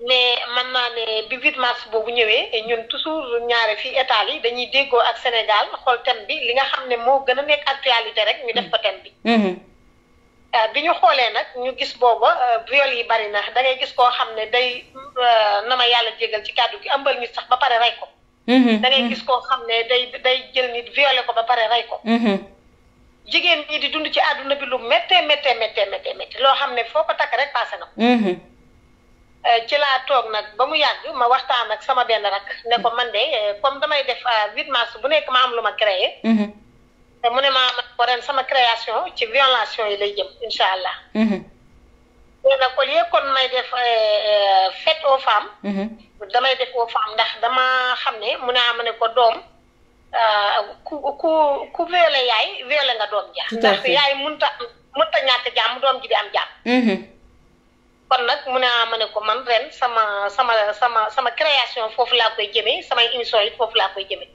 mais mën naa ne bi 8 mars boobu ñëwee ñun toujours ñaare fii état yi dañuy déggoo ak Sénégal xool thème bi li nga xam ne moo gën a nekk actualité rek ñu def ko thème bi. bi ñu xoolee nag ñu gis booba viol yi bari na da ngay gis koo xam ne day na ma yàlla jégal ci kàddu gi ëmbal nit sax ba pare rey ko. da ngay gis koo xam ne day jël nit violé ko ba pare rey ko. jigéen ñi di dund ci àdduna bi lu méttee loo xam ne foo ko takk rek passé na ko. ci laa toog nag ba mu yàgg ma waxtaan ak sama benn rak ne ko man de comme damay def 8 mars bu nekk ma am lu ma créé. mu ne ma ko ren sama création ci violation yi lay jëm incha allah. léegi nag au lieu kon may def fête aux femmes. damay def aux femmes ndax dama xam ne mu ne ma ne ko doom ku violé yaay violé nga doom ja. ndax yaay mënta ñàkk jàmm doom ji di am jàmm. kon nag mu ne ma ne ko man ren sama création foofu laa koy jëmee samay émission yi foofu laa koy jëmee.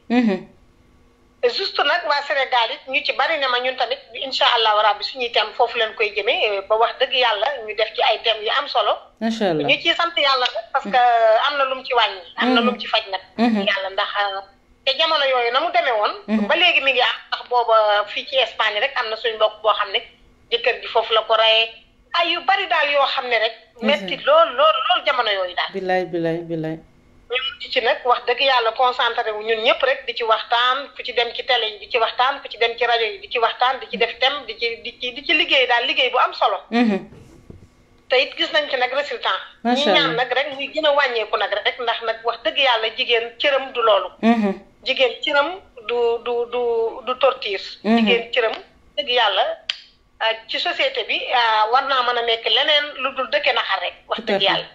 juste nag waa Sénégal it ñu ci bari ne ma ñun tamit incha allahu rabbi suñuy thème foofu leen koy jëmee ba wax dëgg yàlla ñu def ci ay thèmes yu am solo. macha allah ñu ciy sant yàlla nag parce que am na lu mu ci wàññi. am na lu mu ci faj nag. yàlla ndax te jamono yooyu na mu demee woon. ba léegi mi ngi am ndax booba fii ci Espagne rek am na suñu mbokk boo xam ne jëkkër gi foofu la ko rayee ay yu bari daal yoo xam ne rek. metti lool jamono yooyu daal. bilaay. ñu ci nag wax dëgg yàlla concentré wu ñun ñëpp rek di ci waxtaan ku ci dem ci télé yi di ci waxtaan ku ci dem ci rajo yi di ci waxtaan di ci def thème di ci liggéey daal liggéey bu am solo. te it gis nañ ci nag résultat. ñi ñaan nag rek muy gën a wàññeeku nag rek ndax nag wax dëgg yàlla jigéen cëram du loolu. jigéen cëram du torture. jigéen cëram dëgg yàlla ci société bi war naa mën a nekk leneen lu dul dëkke naxar rek wax dëgg yàlla.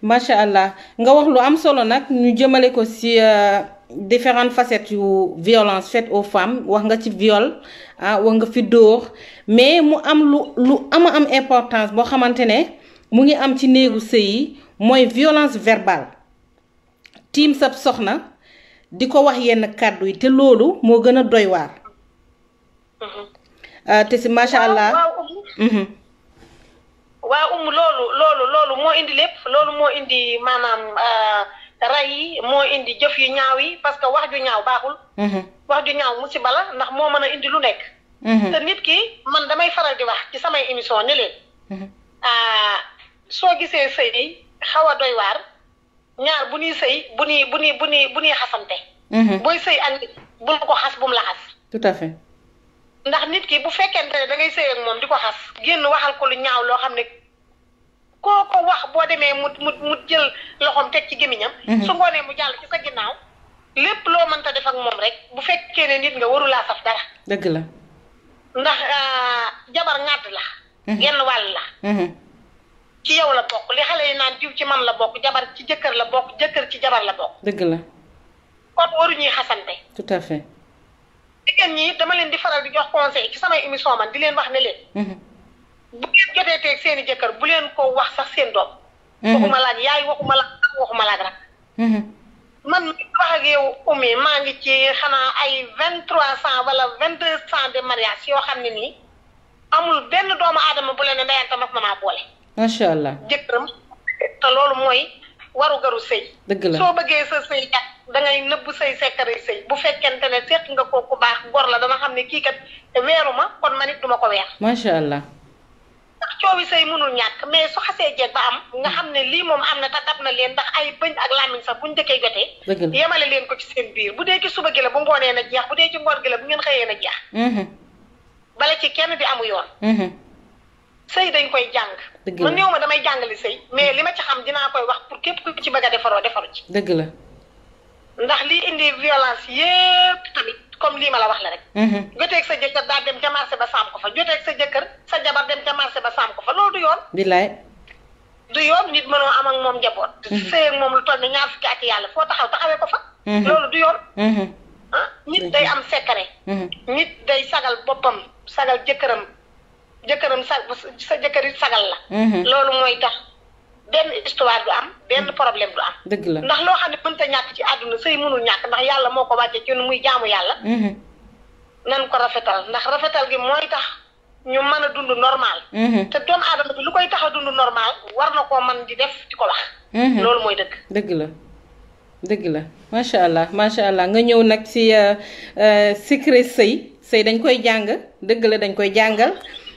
macha allah nga wax lu am solo nag ñu jëmale ko ci différentes facettes yu violence faite aux femmes wax nga ci viol wax nga fi dóor mais mu am lu am importance boo xamante ne mu ngi am ci néegu sëy yi mooy violence verbale tiim sab soxna di ko wax yenn kàddu yi te loolu moo gën a doy waar. te ci macha allah. waaw loolu moo indi lépp loolu moo indi maanaam ray yi moo indi jëf yu ñaaw yi parce que wax ju ñaaw baaxul. wax ju ñaaw musiba la ndax moo mën a indi lu nekk. te nit ki man damay faral di wax ci samay émission ne leen. soo gisee sëy xaw a doy waar ñaar bu ñuy sëy bu ñuy xasante. booy sëy ak nit bul ko xas bu mu la xas. tout à fait. ndax nit ki bu fekkente ne da ngay sëy ak moom di ko xas génn waxal ko lu ñaaw loo xam ne koo ko wax boo demee mu jël loxoom teg ci gémmiñam su ngoonee mu jàll ci sa ginnaaw lépp loo mënta def ak moom rek bu fekkee ne nit nga warulaa saf dara. dëgg la. ndax jabar ŋàdd la. genn wàll la. ci yow la bokk li xale yi naan diw ci man la bokk jabar ci jëkkër la bokk jëkkër ci jabar la bokk. dëgg la. kon waruñuy xasante. tout à fait. jigéen ñi dama leen di faral di jox conseil ci samay émission man di leen wax ne leen. bu ngeen jotee teeg seen i jëkkër bu leen ko wax sax seen doom. waxuma laaj yaay waxuma laaj rak. man mi wax ak yow Oumy maa ngi ci xanaa ay 2300 wala 2200 de mariage yoo xam ne nii amul benn doomu aadama bu leen ne ndeyante mas na maa boole. macha allah. jëkkëram te loolu mooy waru garu sëy. dëgg la soo bëggee sa sëy kat dangay nëbb say sekkare sëy bu fekkente ne seq nga ko ku baax gor la dana xam ne kii kat weeru ma kon man it duma ko weer. macha allah. ndax coowi sëy mënul ñàkk mais su xasee jeeg ba am nga xam ne lii moom am na te dab na leen ndax ay bëñ ak làmmiñ sax buñ dëkkee jotee. dëgg la yemale leen ko ci seen biir bu dee ci suba gi la bu ngoonee na jeex bu dee ci ngoon gi la bu ngeen xëyee na jeex. bala ci kenn di amu yoon. sëy dañ koy jàng. dëgg la man néew ma damay jàngale sëy mais li ma ci xam dinaa koy wax pour képp ku ci bëgg a defaru ci. dëgg la. ndax lii indi violence yépp tamit comme lii ma la wax la rek. joteeg sa jëkkër daa dem ca marché ba saam ko fa joteeg sa jëkkër sa jabar dem ca marché ba saam ko fa loolu du yoon. bilaay. du yoon nit mënoo am ak moom njaboot. sëy ak moom lu toll ni 20 at yàlla foo taxawee ko fa. loolu du yoon. nit day am secret. nit day sagal boppam sagal jëkkëram sa jëkkër it sagal la. loolu mooy tax benn histoire du am benn problème du am. dëgg la ndax loo xam ne mënta ñàkk ci àdduna sëy mënul ñàkk ndax yàlla moo ko wàcce ci nu muy jaamu yàlla. nan ko rafetal ndax rafetal gi mooy tax ñu mën a dund normal. te doomu aadama bi lu koy tax a dund normal war na koo mën di def di ko wax. loolu mooy dëgg. dëgg la dëgg la macha allah nga ñëw nag ci secret sëy dañ koy jàng dëgg la dañ koy jàngal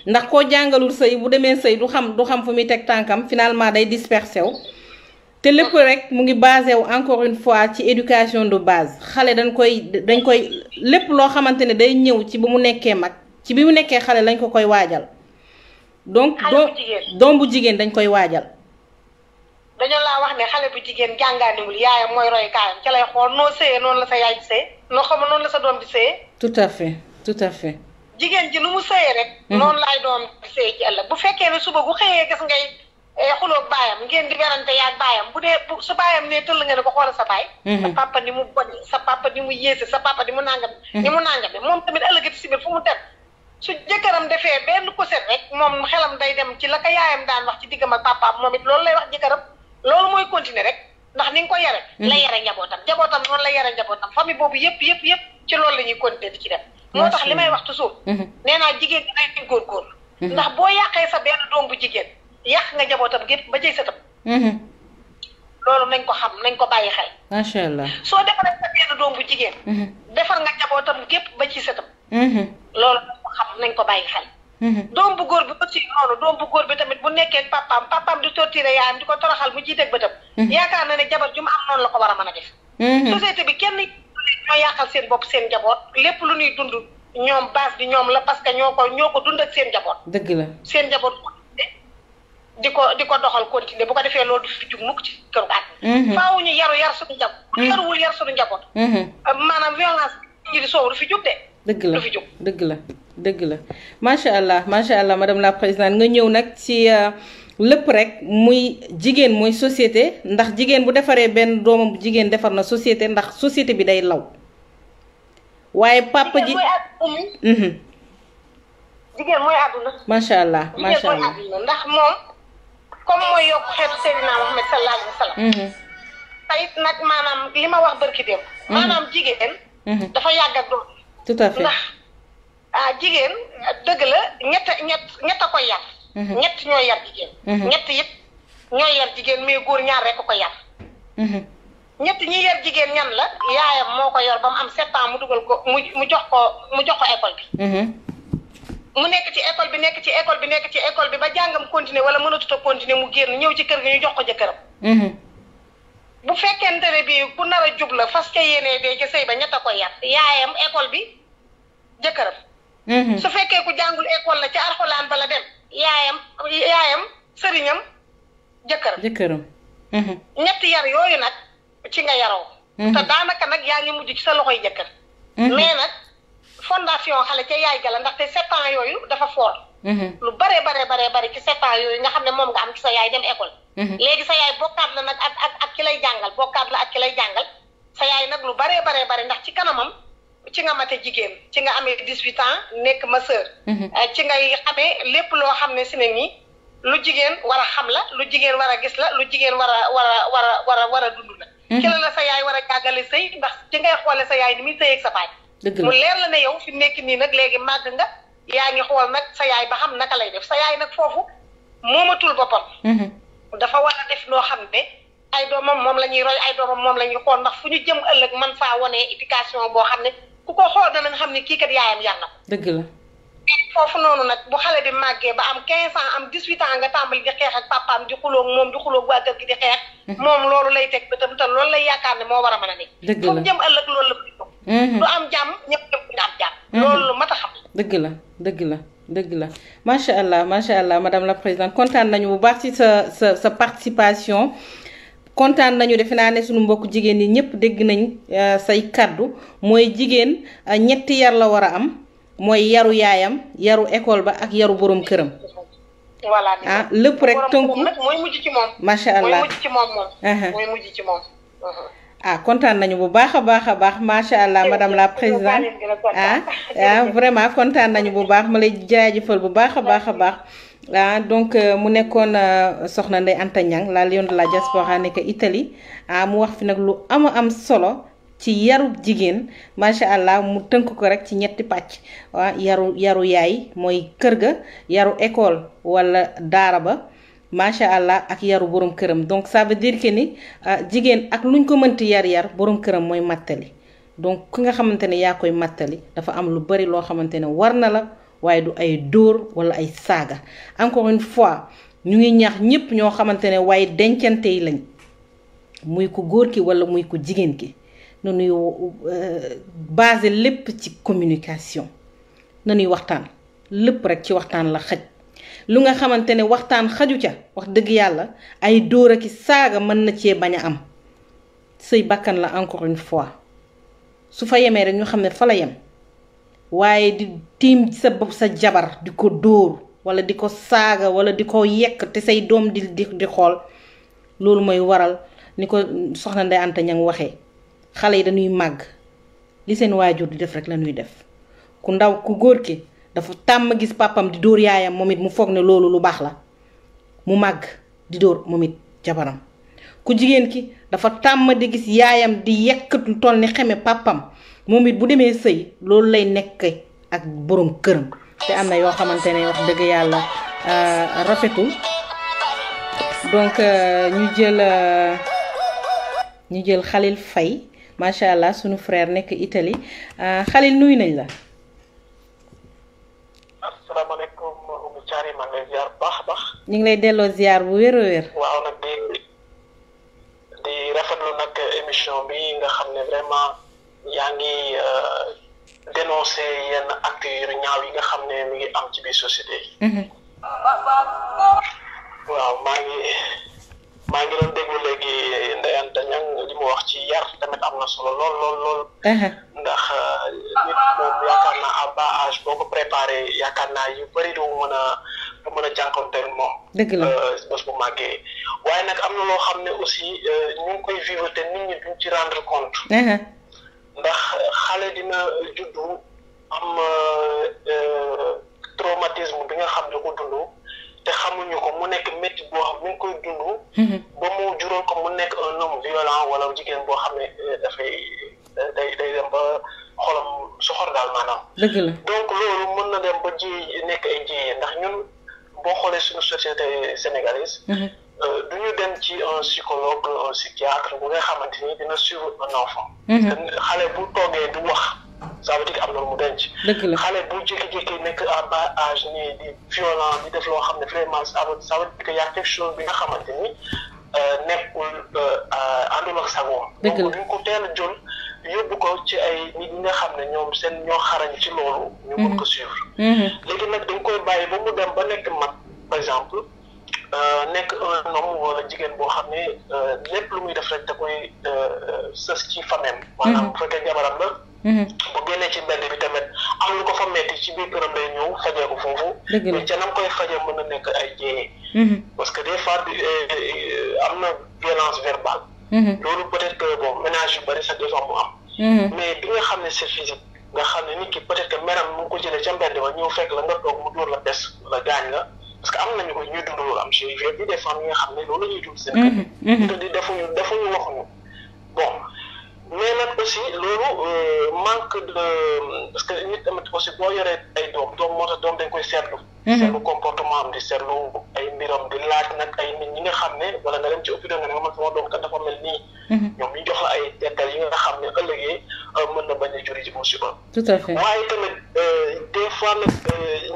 ndax koo jàngalul sëy bu demee sëy du xam fu muy teg tànkam finalement day dispersé wu. te lépp rek mu ngi basé wu encore une fois ci éducation de base xale dañ koy lépp loo xamante ne day ñëw ci bi mu nekkee mag ci bi mu nekkee xale lañ ko koy waajal. donc doom bu jigéen dañ koy waajal. dañoo laa wax ne xale bu jigéen jàngaaniwul yaayam mooy roy kaayam ca lay xool noo sëyee noonu la sa yaay di sëyee noo xam noonu la sa doom di sëyee. tout à fait. jigéen ji nu mu sëyee rek. noonu laay doom di sëyee ci ëllëg bu fekkee ne suba bu xëyee gis ngay xuloog baayam ngeen di werante yaag baayam bu dee su baayam ne tëll nga ne ko xoolal sa baay. sa papa ni mu boni sa papa ni mu yéese sa papa ni mu nangam moom tamit ëllëgati si biir fu mu dem su jëkkëram defee benn koset rek moom xelam day dem ci la ko yaayam daan wax ci diggam ak papaam moom it loolu lay wax jëkkëram. loolu mooy continuer rek ndax ni nga ko yare la yare njabootam noonu la yare njabootam famille boobu yëpp ci loolu la ñuy continuer di ci def moo tax li may wax toujours nee naa jigéen ñi day góorgóorlu ndax boo yàqee sa benn doom bu jigéen yàq nga njabootam gépp ba cay sëtam loolu nañ ko xam nañ ko bàyyi xel macha allah soo defaree sa benn doom bu jigéen defar nga njabootam gépp ba ci sëtam loolu nañ ko xam nañ ko bàyyi xel doom bu góor bi aussi noonu doom bu góor bi tamit bu nekkee papaam di torturé yaayam di ko toroxal mu jiiteeg bëtam yaakaar na ne jabar ju mu am noonu la ko war a mën a def société bi kenn ñoo yàqal seen bopp seen njaboot lépp lu ñuy dund ñoom base bi ñoom la parce que ñoo ko dund ak seen njaboot dëgg la seen njaboot di ko doxal continuer bu ko defee loolu du fi jug mukk ci këru at faaw ñu yar suñu njaboot yaruwul yar suñu njaboot maanaam violence ñi di soow du fi jug de dëgg la dëgg la macha allah madame la présidente nga ñëw nag ci lépp rek muy jigéen mooy société ndax jigéen bu defaree benn doomam bu jigéen defar na société ndax société bi day law waaye papa ji jigéen mooy àdduna macha allah ndax moom comme mooy yokk xeetu Seydina Muhammad sallallahu alayhi wa sallam tayit nag maanaam li ma wax barki dem maanaam jigéen dafa yàgg ak doom tout à fait ndax jigéen dëgg la ñett a koy yar ñett ñooy yar jigéen ñett yëpp ñooy yar jigéen mais góor ñaar rek ko yar ñett ñi yar jigéen ñan la yaayam moo ko yor ba mu am 7 ans mu dugal ko mu jox ko école bi mu nekk ci école bi ba jàngam continuer wala mënatut a continuer mu génn ñëw ci kër gi ñu jox ko jëkkëram bu fekkente ne bii ku nar a jub la fas ca yéenee dee ca sëy ba ñett a koy yar yaayam école bi jëkkëram su fekkee ku jàngul école la ca alxuraan ba la dem yaayam sëriñam jëkkëram ñetti yar yooyu nag ci nga yaroo te daanaka nag yaa ngi mujj ci sa loxoy jëkkër mais nag fondation xale ca yaay gala ndaxte 7 ans yooyu dafa fort lu bare ci 7 ans yooyu nga xam ne moom nga am ci sa yaay dem école léegi sa yaay bokkaat la nag ak ki lay jàngal sa yaay nag lu bare ndax ci kanamam ci nga mate jigéen ci nga amee 18 ans nekk ma sœur ci ngay xamee lépp loo xam ne si ne nii lu jigéen war a xam la lu jigéen war a gis la lu jigéen war a dund la ci la sa yaay war a jàggale sëy ndax ci ngay xoole sa yaay ni muy sëy ak sa baay mu leer la ne yow fi nekk nii nag léegi màgg nga yaa ngi xool nag sa yaay ba xam naka lay def sa yaay nag foofu moomatul boppam dafa war a def loo xam ne ay doomam moom la ñuy roy ay doomam moom la ñuy xool ndax fu ñu jëm ëllëg man faa wonee éducation boo xam ne ku ko xool danañ xam ne kii kat yaayam yar na ko dëgg la foofu noonu nag bu xale bi màggee ba am 15 ans am 18 ans nga tàmbali di xeex ak papaam di xuloog moom di xuloog waa kër gi di xeex moom loolu lay teg bëtam te loolu lay yaakaar ne moo war a mën a nekk fu mu jëm ëllëg loolu la du am jàmm ñëpp ñu am jàmm loolu lu mat a xam dëgg la macha allah madame la présidente kontaan nañu bu baax ci sa participation kontaan nañu defe naa ne suñu mbokk jigéen ñi ñëpp dégg nañ say kaddu mooy jigéen ñetti yar la war a am mooy yaru yaayam yaru école ba ak yaru borom këram. voilà lépp rek tënku mooy mujj ci moom. macha allah mooy mujj ci moom. ah kontaan nañu bu baax a baax macha allah madame la présidente vraiment kontaan nañu bu baax ma lay jaajëfal bu baax a baax donc mu nekkoon soxna Ndeye Anta Niang la Lion de la diaspora nekk Italie mu wax fi nag lu am solo ci yarub jigéen macha allah mu tënk ko rek ci ñetti pàcc yaru yaay mooy kër ga yaru école wala daara ba macha allah ak yaru borom këram donc ça veut dire que ni jigéen ak luñ ko mënti yar borom këram mooy mattali donc ki nga xamante ne yaa koy mattali dafa am lu bari loo xamante ne war na la waaye du ay dóor wala ay saaga encore une fois ñu ngi ñaax ñëpp ñoo xamante ne waaye dencante yi lañ muy ku góor ki wala muy ku jigéen ki nañuy basé lépp ci communication nañuy waxtaan lépp rek ci waxtaan la xaj lu nga xamante ne waxtaan xaju ca wax dëgg yàlla ay dóor ak saaga mën na cee bañ a am sëy bakkan la encore une fois su fa yemee rek ñu xam ne fa la yem waaye di tiim sa bopp sa jabar di ko dóor wala di ko saaga wala di ko yekk te say doom di xool loolu mooy waral ni ko soxna Ndeye Anta Niang waxee xale yi dañuy màgg li seen waajur di def rek la ñuy def ku ndaw ku góor ki dafa tàmm gis papam di dóor yaayam moom it mu foog ne loolu lu baax la mu màgg di dóor moom it jabaram ku jigéen ki dafa tàmm di gis yaayam di yekk lu toll ni xeme papam moom it bu demee sëy loolu lay nekk ak borom këram te am na yoo xamante ne wax dëgg yàlla rafetul donc ñu jël Khalil Faye macha allah sunu frère nekk Italie Khalil nuyu nañ la. asalaamaaleykum Oumou Thiaré maa ngi lay ziar bu baax. ñu ngi lay delloo ziar bu wér a wér. waaw nag di rafetlu nag émission bi nga xam ne vraiment yaa ngi dénoncé yenn actes yu ñaaw yi nga xam ne mi ngi am ci biir société yi. waaw maa ngi doon déglu léegi Ndeye Anta Niang li mu wax ci yar tamit am na solo lool. ndax nit moom yaakaar naa à bas âge boo ko préparé yaakaar naa yu bëri du mën a jànkonteel moom. dëgg la bés bu màggee waaye nag am na loo xam ne aussi ñu ngi koy vivre te nit ñi duñ ci rendre compte. ndax xale dina juddu am traumatisme bi nga xam ne ko dund. te xamuñu ko mu nekk métti boo xam mi ngi koy dund. ba mu jural ko mu nekk un homme violent wala jigéen boo xam ne day dem ba xolam soxor daal maanaam. dëgg la donc loolu mën na dem ba nekk ay jiyee ndax ñun boo xoolee suñu société sénégalaise. du ñu dem ci un psychologue un psychiatre bu nga xamante ni dina suivre un enfant. xale bu toogee du wax. ça veut dire am na lu mu denc. dëgg la xale bu jékki-jékki nekk à bas âge nii di violent di def loo xam ne vraiment ça veut dire que y a quelque chose bi nga xamante ni nekkul àndul ak sagoom. dëgg la donc duñ ko teel a jël yóbbu ko ci ay nit ñi nga xam ne ñoom ñoo xarañ ci loolu. ñu mën ko suivre. léegi nag dañ koy bàyyi ba mu dem ba nekk mag par exemple nekk un homme wala jigéen boo xam ne lépp lu muy def rek da koy sës ci famem. maanaam bu fekkee jabaram la. bu génnee ci mbedd bi tamit am lu ko fa metti ci biir këram lay ñëw fajee ko foofu. mais ca nam koy fajee mën na nekk ay jéyee. parce que des fois am na violence verbale. loolu peut-être que bon ménage yu bëri sax des fois mu am. mais bi nga xam ne c'est physique nga xam ne nit ki peut-être que meram mu ngi ko jëlee ca mbedd ba ñëw fekk la nga toog mu dóor la des la gaañ la parce que am nañu ko ñuy dund loolu am ci bi des femmes yi nga xam ne loolu la ñuy dund seen kër. te di defuñu waxuñu bon. mais nag aussi loolu manque de parce que nit tamit aussi boo yoree ay doom moo tax doom dañ koy seetlu. seetlu comportement am di seetlu ay mbiram di laaj nag ay nit ñi nga xam ne wala nga dem ci hôpital nga ne man sama doom kat dafa mel nii. ñoom ñu jox la ay tegtal yi nga xam ne ëllëgee mën na bañ a juri ci musiba. tout à fait waaye tamit des fois nag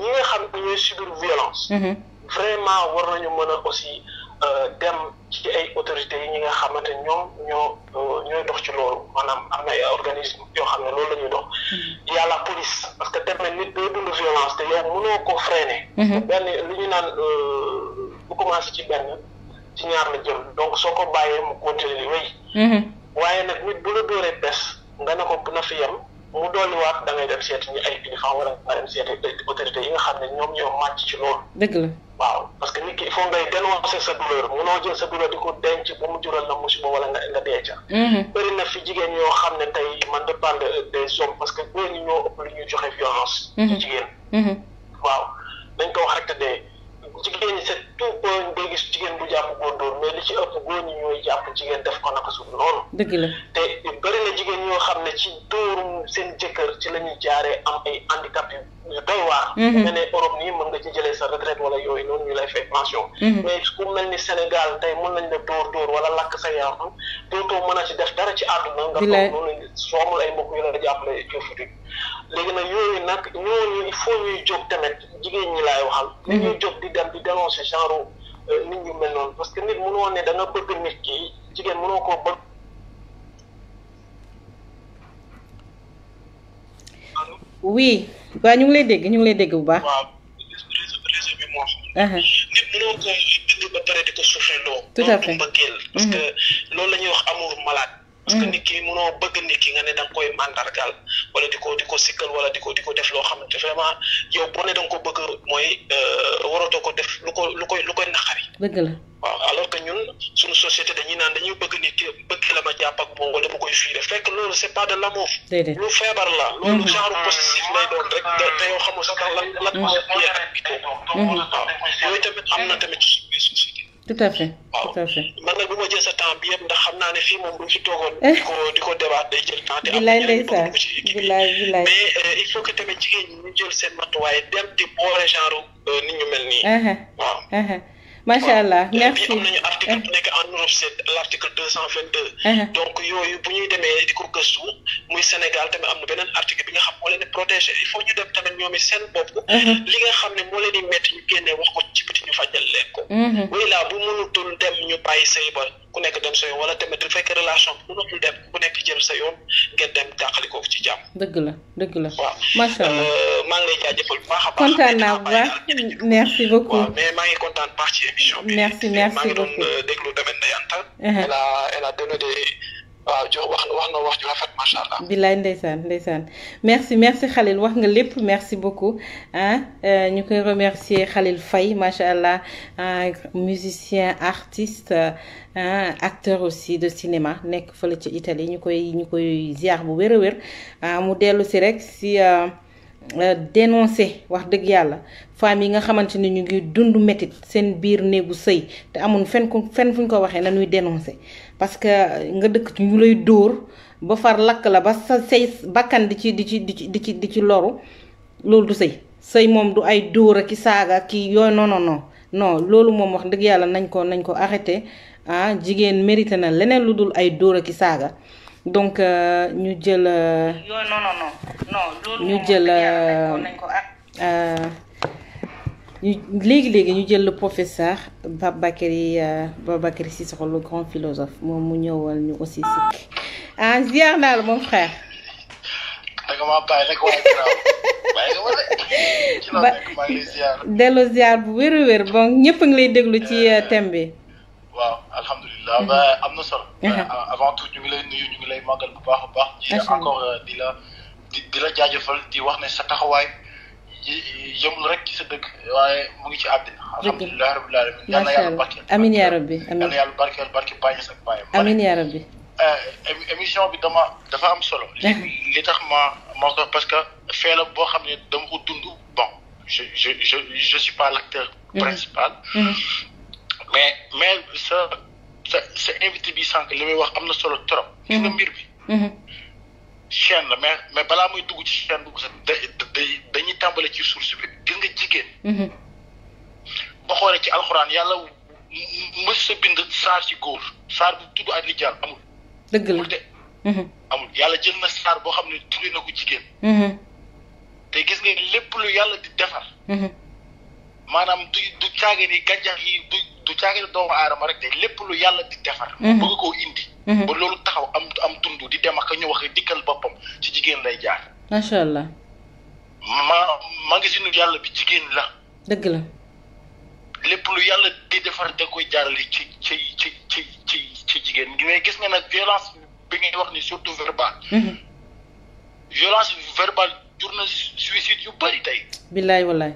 ñi nga xam ne ñooy subir violence. vraiment war nañu mën a aussi. dem ci ay autorités yi ñi nga xamante ñoom ñooy dox ci loolu maanaam am na ay organisme yoo xam ne loolu la ñuy dox. y a la police parce que tamit nit day dund violence te yow mënoo ko freiner. benn li ñu naan bu commencé ci benn ci ñaar la jëm donc soo ko bàyyee mu continuer li wéy. waaye nag nit bu la dóoree pes nga ne ko na fi yem mu dolliwaat da ngay dem seeti ñi ay kilifa wala nga dem seeti autorités yi nga xam ne ñoom ñoo màcc ci loolu. dëgg la waaw parce que nit ki il faut ngay dénoncer sa douleur munoo jël sa douleur di ko denc ba mu jural la musiba wala nga dee ca. bëri na fi jigéen yoo xam ne tey man de parle des hommes parce que góor ñi ñoo ëpp lu ñuy joxe violence. ci jigéen. waaw dañ ko wax rek te dee jigéen ñi c'est tout point day gis jigéen bu jàpp góor dóor mais li ci ëpp góor ñi ñooy jàpp jigéen def ko naka suuf noonu. dëgg la te bëri na jigéen ñoo xam ne ci dóorum seen jëkkër ci la ñuy jaaree am ay handicap yu doy waar. nga ne Europe nii mën nga ci jëlee sa retraite wala yooyu noonu ñu lay fay pension. mais ku mel ni Sénégal tey mën nañ la dóor wala lakk sa yaram dootoo mën a ci def dara ci àdduna. nga toog noonu soo amul ay mbokk yu la jàppale ci léegi nag yooyu nag ñooñu il faut ñuy jóg tamit jigéen ñi laay waxal. ni ñuy jóg di dem di dénoncer genre nit ñu mel noonu parce que nit mënoo ne da nga bëgg nit ki jigéen mënoo koo bëgg. oui waaw ñu ngi lay dégg bu baax. waaw réseau bi moo xam. nit mënoo ko bëgg ba pare di ko souffrir loo. tout à fait mbëggeel parce que loolu la ñuy wax amour malade. parce que nit ki mënoo bëgg nit ki nga ne da nga koy mandargal wala di ko sikkal wala di ko def loo xamante vraiment yow boo ne da nga ko bëgg mooy waratoo ko def lu koy naqari. dëgg la waaw alors que ñun suñu société dañuy naan dañuy bëgg nit ki bëgg la ma jàpp ak moom wala ma koy fiire fekk loolu c'est pas de l'amour. déedéet lu feebar la. loolu genre possessif lay doon rek te yow xamul sax lan moo yooyu tamit am na tamit ci biir société. tout à fait tout à fait. man nag bu ma jël sa temps bi yëpp ndax xam naa ne fii moom bu fi toogoon. di ko débat day jël temps. te am na ñeneen mais il faut que tamit jigéen ñi ñu jël seen matuwaay dem di boole genre nit ñu mel nii. waaw. macha allah merci am nañu article bu nekk en Europe c'est l'article 222. donc yooyu bu ñuy demee di ko gëstu muy Sénégal tamit am na beneen article bi nga xam moo leen di protéger il faut ñu dem tamit ñoom i seen bopp. li nga xam ne moo leen di métti ñu génnee wax ko ci biti ñu fajal leen ko. oui là bu mënutul dem ñu bàyyi say ba ku nekk dem sa yoon wala tamit bu fekkee relation bi mënatul dem ku nekk jël sa yoon ngeen dem dàqali ko ci jàmm. dëgg la waaw macha allah maa ngi lay jaajëfal bu baax a baax. kontaan naa bu baax merci beaucoup. waaw mais maa ngi kontaan baax ci émission bi. merci maa ngi doon déglu tamit Ndeye Anta. elle a donné des waaw wax na wax ju rafet macha allah. bilaay ndeysaan merci Khalil wax nga lépp merci beaucoup ñu koy remercier Khalil Faye macha allah musicien artiste acteur aussi de cinéma nekk fële ci Italie ñu koy ziar bu wér a wér mu dellu si rek si dénoncer wax dëgg yàlla femmes yi nga xamante ni ñu ngi dund métit seen biir néegu sëy te amul fenn fu ñu ko waxee na ñuy dénoncer parce que nga dëkk ci ñu lay dóor ba far lakk la ba sa say bakkan di ci loru loolu du sëy moom du ay dóor ak ki saaga ki yooyu non loolu moom wax dëgg yàlla nañ ko arrêté jigéen mérité na leneen lu dul ay dóor ak ki saaga donc ñu jël léegi ñu jël le professeur Babakary Cissokho le grand philosophe moom mu ñëwal ñu aussi sikk ziar naa la mon frère. danga maa bàyyi rek waaye bàyyi nga ma de. dellu ziar bu wér bon ñëpp a ngi lay déglu ci thème bi. waaw alhamdulilah ba am na solo. avant tout ñu ngi lay nuyu ñu ngi lay màggal bu baax a baax. ci encore di la jaajëfal di wax ne sa taxawaay yëmul rek ci sa dëkk waaye mu ngi ci àddina. alhamdulilah rabbil alamin yal na yàlla barkeel. amiin yaa rabbi amiin yal na yàlla barkeel barke bàyyi sa bàyyi. amiin yaa rabbi. émission bi dafa am solo. li tax ma ko parce que fee la boo xam ne dama ko dund bon je suis pas l'acteur principal. mais sa invité bi sànq li muy wax am na solo trop. gis nga mbir bi. chaîne la mais balaa muy dugg ci chaîne dugg sax dañuy tàmbale ci source bi gis nga jigéen. boo xoolee ci alxuraan yàlla mës sa bind saar ci góor saar bu tudd ak rijaal amul. dëgg la de. amul yàlla jël na saar boo xam ne tuddee na ko jigéen. te gis nga lépp lu yàlla di defar. maanaam du caage ni gàncax yi du caage ni doomu aadama rek de lépp lu yàlla di defar. bëgg koo indi. ba loolu taxaw am dund di dem ak ñëw ak dikkal boppam ci jigéen lay jaar. macha allah. magasinu yàlla bi jigéen la. dëgg la. lépp lu yàlla di defar da koy jaarale ci jigéen mais gis nga nag violence bi ngay wax ni surtout verbal. violence verbale jur na suicide yu bëri tey. billaay wallaay.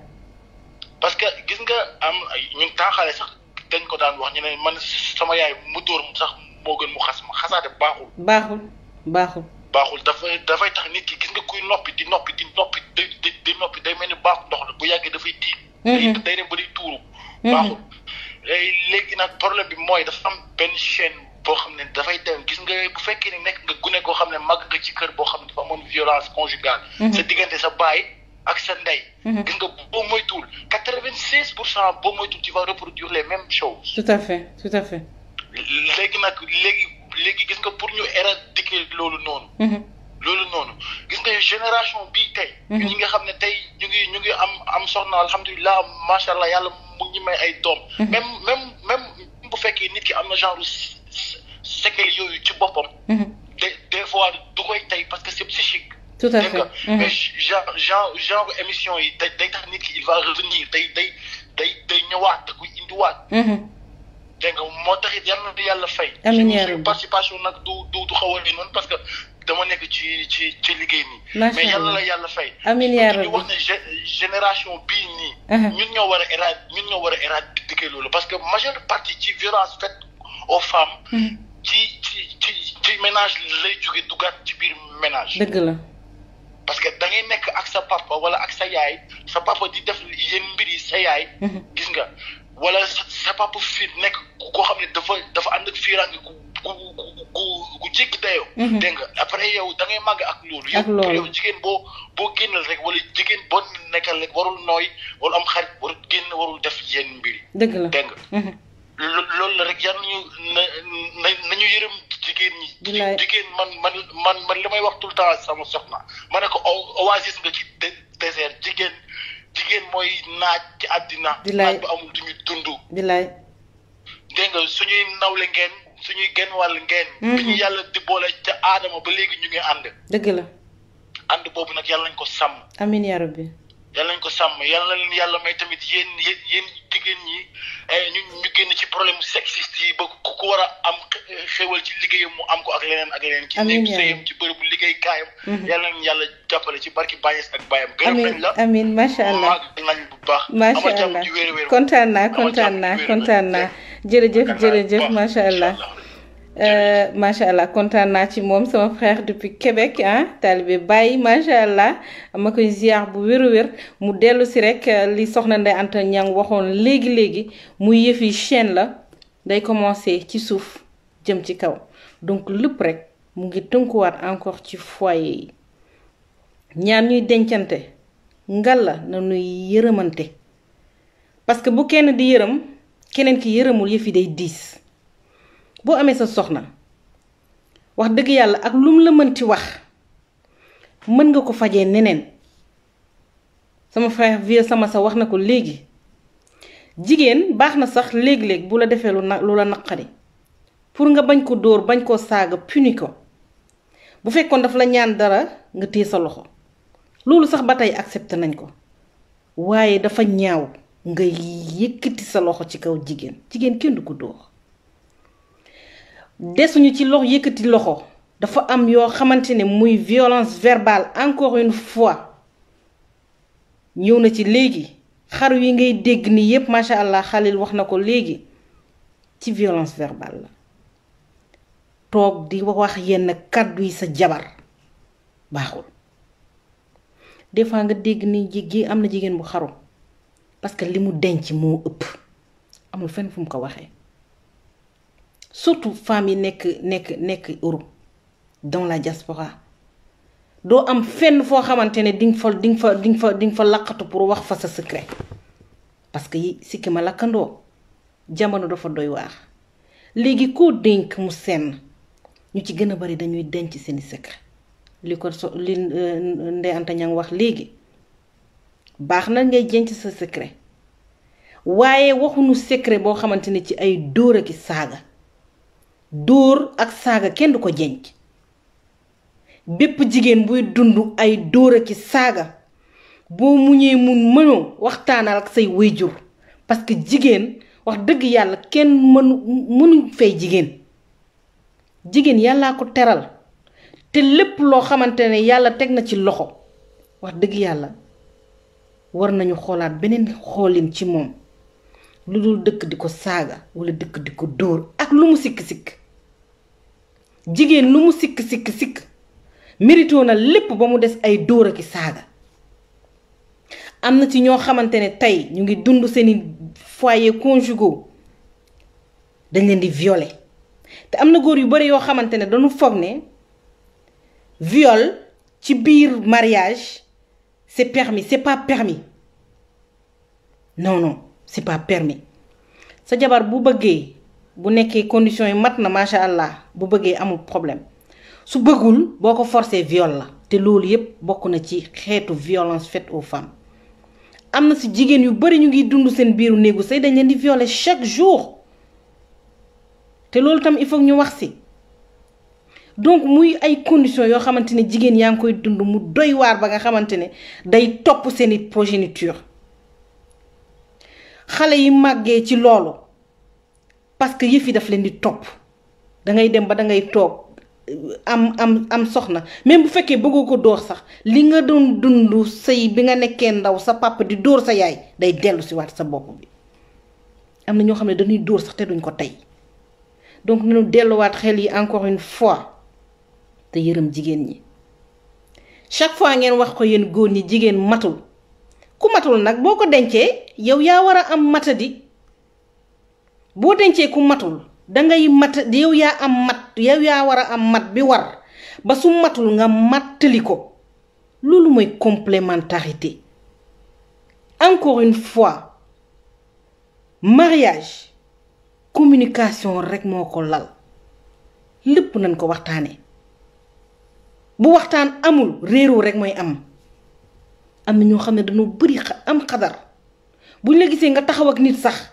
parce que gis nga am ñun taaxale sax dañ ko daan wax ñu ne man sama yaay mu dóor sax moo gën mu xas ma xasaate baaxul dafay tax nit ki gis nga kuy noppi di noppi day mel ni baaxul ndox la bu yàggee dafay tiig day dem ba day tuuru baaxul léegi nag problème bi mooy dafa am benn chaîne boo xam ne dafay dem gis nga bu fekkee ne nekk nga gune koo xam ne màgg nga ci kër boo xam ne dafa amoon violence conjugale sa diggante sa baay ak sa ndey gis nga boo moytuwul 96% boo moytuwul tu vas reproduire les mêmes choses. tout à fait léegi nag léegi gis nga pour ñu éradiquer loolu noonu gis nga génération bii tey ñi nga xam ne tey ñu ngi am soxna alhamdulilah macha allah yàlla mu ngi may ay doom même bu fekkee nit ki am na genre séquelles yooyu ci boppam des fois du koy tey parce que c'est psychique. tout à fait mais genre émission yi day tax nit ki il va revenir day ñëwaat da koy indiwaat. dégg nga moo tax it yàlla fay. amiin participation nag du xaw a noonu parce que dama nekk ci liggéey nii. mais yàlla fay. amiin yaa rabbi ñu wax ne génération bii nii. ñun ñoo war a éradiquer loolu parce que majeure partie ci violence faite aux femmes. ci ménage lay jóge dugaat ci biir ménage. dëgg la. parce que da ngay nekk ak sa papa wala ak sa yaay sa papa di def yenn mbir yi sa yaay. gis nga wala sa papa fii nekk koo xam ne dafa ànd ak fiiraange gu jéggi dayoo. dégg nga après yow da ngay màgg ak loolu. yow jigéen boo génnal rek wala jigéen boo nekkal rek warul nooy wala am xarit warul def yenn mbir yi. dëgg la dégg nga. loolu la rek yan nañu yërëm jigéen ñi. jigéen man li may wax tout le temps sama soxna ma ne ko oasis nga ci désert jigéen mooy naaj ci àddina. naaj bu amul duñu dund. bilaay. dégg nga suñuy nawle ngeen suñuy genn wàll ngeen. bi ñu yàlla di boole ca aadama ba léegi ñu ngi ànd. dëgg la. ànd boobu nag yàlla nañ ko sàmm. amiin yaa rabbi. yàlla nañ ko sàmm yàlla may tamit yéen jigéen ñi ñu génn ci problème sexiste yi ba ku war a am xéwal ci liggéeyam mu am ko ak leneen ci néegu sëyam ci bërëbu liggéey kaayam. yàlla nañ yàlla jàppale ci barki Bañes ak Bayam. gërëm nañ la amiin macha allah nañ bu baax. macha allah kontaan naa jërëjëf macha allah. macha allah kontaan naa ci moom sama frère depuis Québec taalibe Baye macha allah ma koy ziar bu wér mu dellu si rek li soxna Ndeye Anta Niang waxoon léegi muy yëfi chaîne la day commencer ci suuf jëm ci kaw donc lépp rek mu ngi tënkuwaat encore ci foyer yi ñaan ñuy dencante ngalla na ñuy yërëmante parce que bu kenn di yërëm keneen ki yërëmul yëfi day diis. boo amee sa soxna wax dëgg yàlla ak lum la mënti wax mën nga ko fajee neneen sama frère vieux sama sa wax na ko léegi jigéen baax na sax léeg-léeg bu la defee lu la naqari pour nga bañ ko dóor bañ koo saaga puni ko bu fekkoon daf la ñaan dara nga téye sa loxo loolu sax ba tey accepté nañ ko waaye dafa ñaaw nga yëkkati sa loxo ci kaw jigéen kenn du ko dóor. desuñu ci loxo yëkkati loxo dafa am yoo xamante ne muy violence verbale encore une fois ñëw na ci léegi xaru yi ngay dégg ni yépp macha allah Khalil wax na ko léegi ci violence verbale la toog di wax yenn kàddu yi sa jabar baaxul des fois nga dégg ni jigéen am na jigéen bu xaru parce que li mu denc moo ëpp amul fenn fu mu ko waxee. surtout femmes yi nekk Europe dans la diaspora doo am fenn foo xamante ne di nga fa laqatu pour wax fa sa secret parce que sikki ma lakkandoo jamono dafa doy waar léegi koo dénk mu senn ñu ci gën a bari dañuy denc seeni secret li Ndeye Anta Niang wax léegi baax na ngay denc sa secret waaye waxuñu secret boo xamante ne ci ay dóor ak saaga dóor ak saaga kenn du ko jenc bépp jigéen buy dund ay dóor ak saaga boo muñee mënoo waxtaanal ak say wayjur parce que jigéen wax dëgg yàlla kenn mënu fay jigéen yàllaa ko teral te lépp loo xamante ne yàlla teg na ci loxo wax dëgg yàlla war nañu xoolaat beneen xoolin ci moom lu dul dëkk di ko saaga wala dëkk di ko dóor ak lu mu sikk-sikk jigéen lu mu sikk mérito na lépp ba mu des ay dóor ak i saaga am na ci ñoo xamante ne tey ñu ngi dund seeni foyer conjugaux dañ leen di violer te am na góor yu bari yoo xamante ne dañu foog ne viol ci biir mariage c'est permis, c'est pas permis. Non, c'est pas permis. Sa jabar bu bëggee bu nekkee conditions yi mat na macha allah bu bëggee amul problème su bëggul boo ko forcé viol la te loolu yépp bokk na ci xeetu violence faite aux femmes. am na si jigéen yu bari ñu ngi dund seen biiru néegu sëy dañ leen di violer chaque jour te loolu tam il faut ñu wax si. Donc muy ay conditions yoo xamante ne jigéen yaa ngi koy dund mu doy waar ba nga xamante ne day topp seeni progéniture xale yi màggee ci loolu parce que yëf yi daf leen di topp dangay dem ba dangay toog am soxna même bu fekkee bëggoo ko dóor sax li nga doon dund sëy bi nga nekkee ndaw sa papa di dóor sa yaay day dellu si waat sa bopp bi am na ñoo xam ne dañuy dóor sax te duñ ko tey donc nañu delluwaat xel yi encore une fois te yërëm jigéen ñi chaque fois ngeen wax ko yéen góor ñi jigéen matul ku matul nag boo ko dencee yow yaa war a am matadi boo dencee ku matul dangay mat yow yaa am mat yow yaa war a am mat bi war ba su matul nga mattali ko loolu mooy complémentarité encore une fois mariage communication rek moo ko lal lépp nañ ko waxtaanee bu waxtaan amul réeroo rek mooy am na ñoo xam ne dañoo bari am xadar buñ la gisee nga taxaw ak nit sax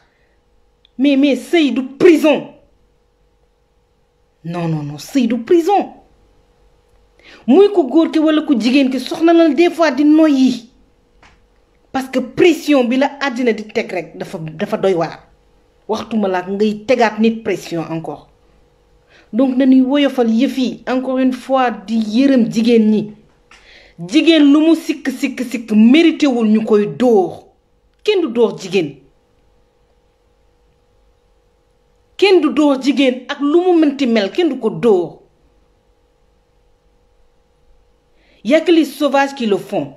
mais sëy du prison non sëy du prison muy ko góor ki walla ko jigéen ki soxna la des fois di noyyi parce que pression bi la àddina di teg rek dafa doy waar waxtuma la ngay tegaat nit pression encore donc nañuy woyofal yëf yi encore une fois di yërëm jigéen ñi jigéen lu mu sikk mérité wul ñu koy dóor kenn du dóor jigéen ak lu mu mënti mel kenn du ko dóor y a que les sauvages qui le font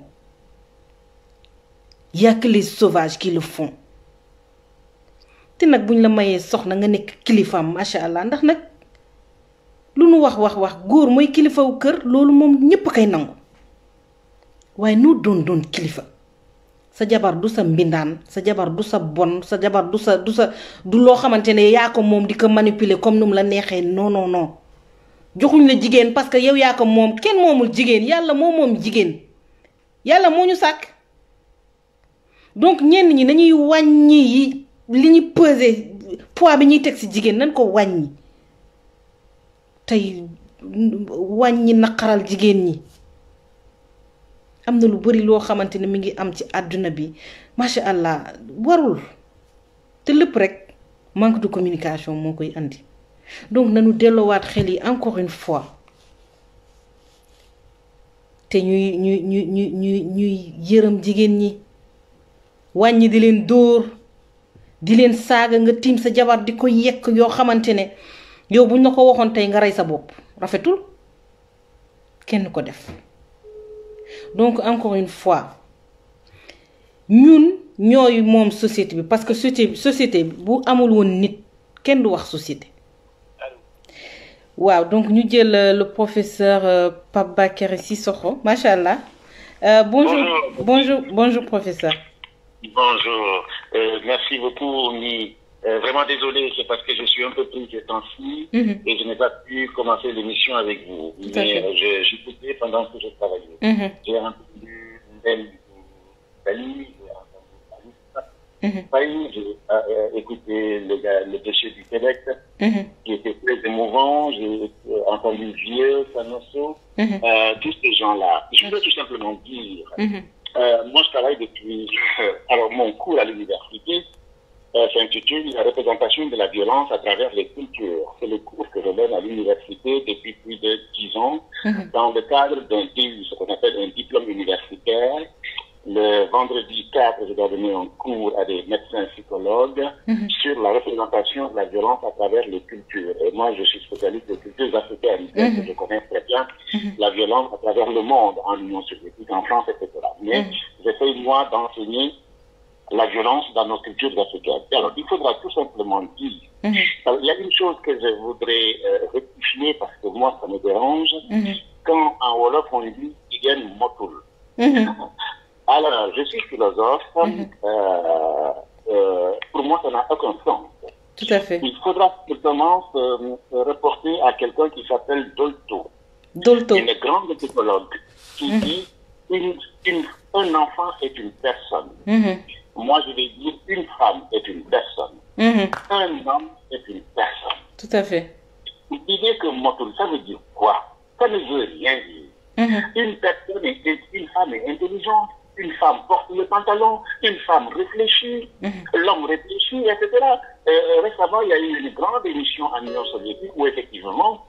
te nag buñ la mayee soxna nga nekk kilifaam macha allah ndax nag lu nu wax góor mooy kilifawu kër loolu moom ñépp kay nangu waaye noo doon kilifa sa jabar du sa mbindaan sa jabar du sa bon sa jabar du loo xamante ne yaa ko moom di ko manipuler comme nu mu la neexee non joxuñ la jigéen parce que yow yaa ko moom kenn moomul jigéen yàlla moom jigéen yàlla moo ñu sàkk donc ñenn ñi nañuy wàññi li ñu peser poids bi ñuy teg ci jigéen nañ ko wàññi tey wàññi naqaral jigéen ñi am na lu bari loo xamante ne mi ngi am ci àdduna bi macha allah warul te lépp rek manque de communication moo koy andi donc nañu delloowaat xel yi encore une fois te ñuy yërëm jigéen ñi wàññi di leen dóor di leen saaga nga tiim sa jabar di ko yekk yoo xamante ne yow buñ la ko waxoon tey nga rey sa bopp rafetul kenn ko def donc encore une fois ñun ñooy moom société bi parce que société bu amul woon nit kenn du wax société waaw donc ñu jël le professeur Pape Bakary Cissokho macha allah bonjour professeur. Bonjour, merci beaucoup Ni. Vraiment désolé, c'est parce que je suis un peu pris ces temps-ci et je n'ai pas pu commencer l'émission avec vous. Mais j'écoutais pendant que je travaillais. J'ai entendu une belle famille, j'ai écouté le déchet du Québec qui était très émouvant. J'ai entendu Vieux, Sanosso, tous ces gens-là. Je voudrais tout simplement dire, moi je travaille depuis, alors mon cours à l'université s'intitule La représentation de la violence à travers les cultures. C'est le cours que je donne à l'université depuis plus de 10 ans dans le cadre d'un DU, ce qu'on appelle un diplôme universitaire. Le vendredi 4 théâtre, je dois donner un cours à des médecins psychologues sur la représentation de la violence à travers les cultures. Et moi, je suis spécialiste des cultures africaines, donc je connais très bien la violence à travers le monde, en Union soviétique, en France, etc. Mais j'essaie, moi, d'enseigner la violence dans nos cultures africaines. Alors, il faudra tout simplement dire, alors, il y a une chose que je voudrais rectifier parce que moi, ça me dérange, quand en Wolof on dit « Igen Motul ». Alors, je suis philosophe, pour moi, ça n'a aucun sens. Tout à fait. Il faudra simplement se reporter à quelqu'un qui s'appelle Dolto. Dolto. Une grande psychologue qui dit un enfant est une personne. Moi, je vais dire une femme est une personne. Un homme est une personne. Tout à fait. L'idée que Motul, ça veut dire quoi? Ça ne veut rien dire. Une personne une femme est intelligente, une femme porte le pantalon, une femme réfléchit, l'homme réfléchit, etc. Récemment, il y a eu une grande émission en Union soviétique où effectivement,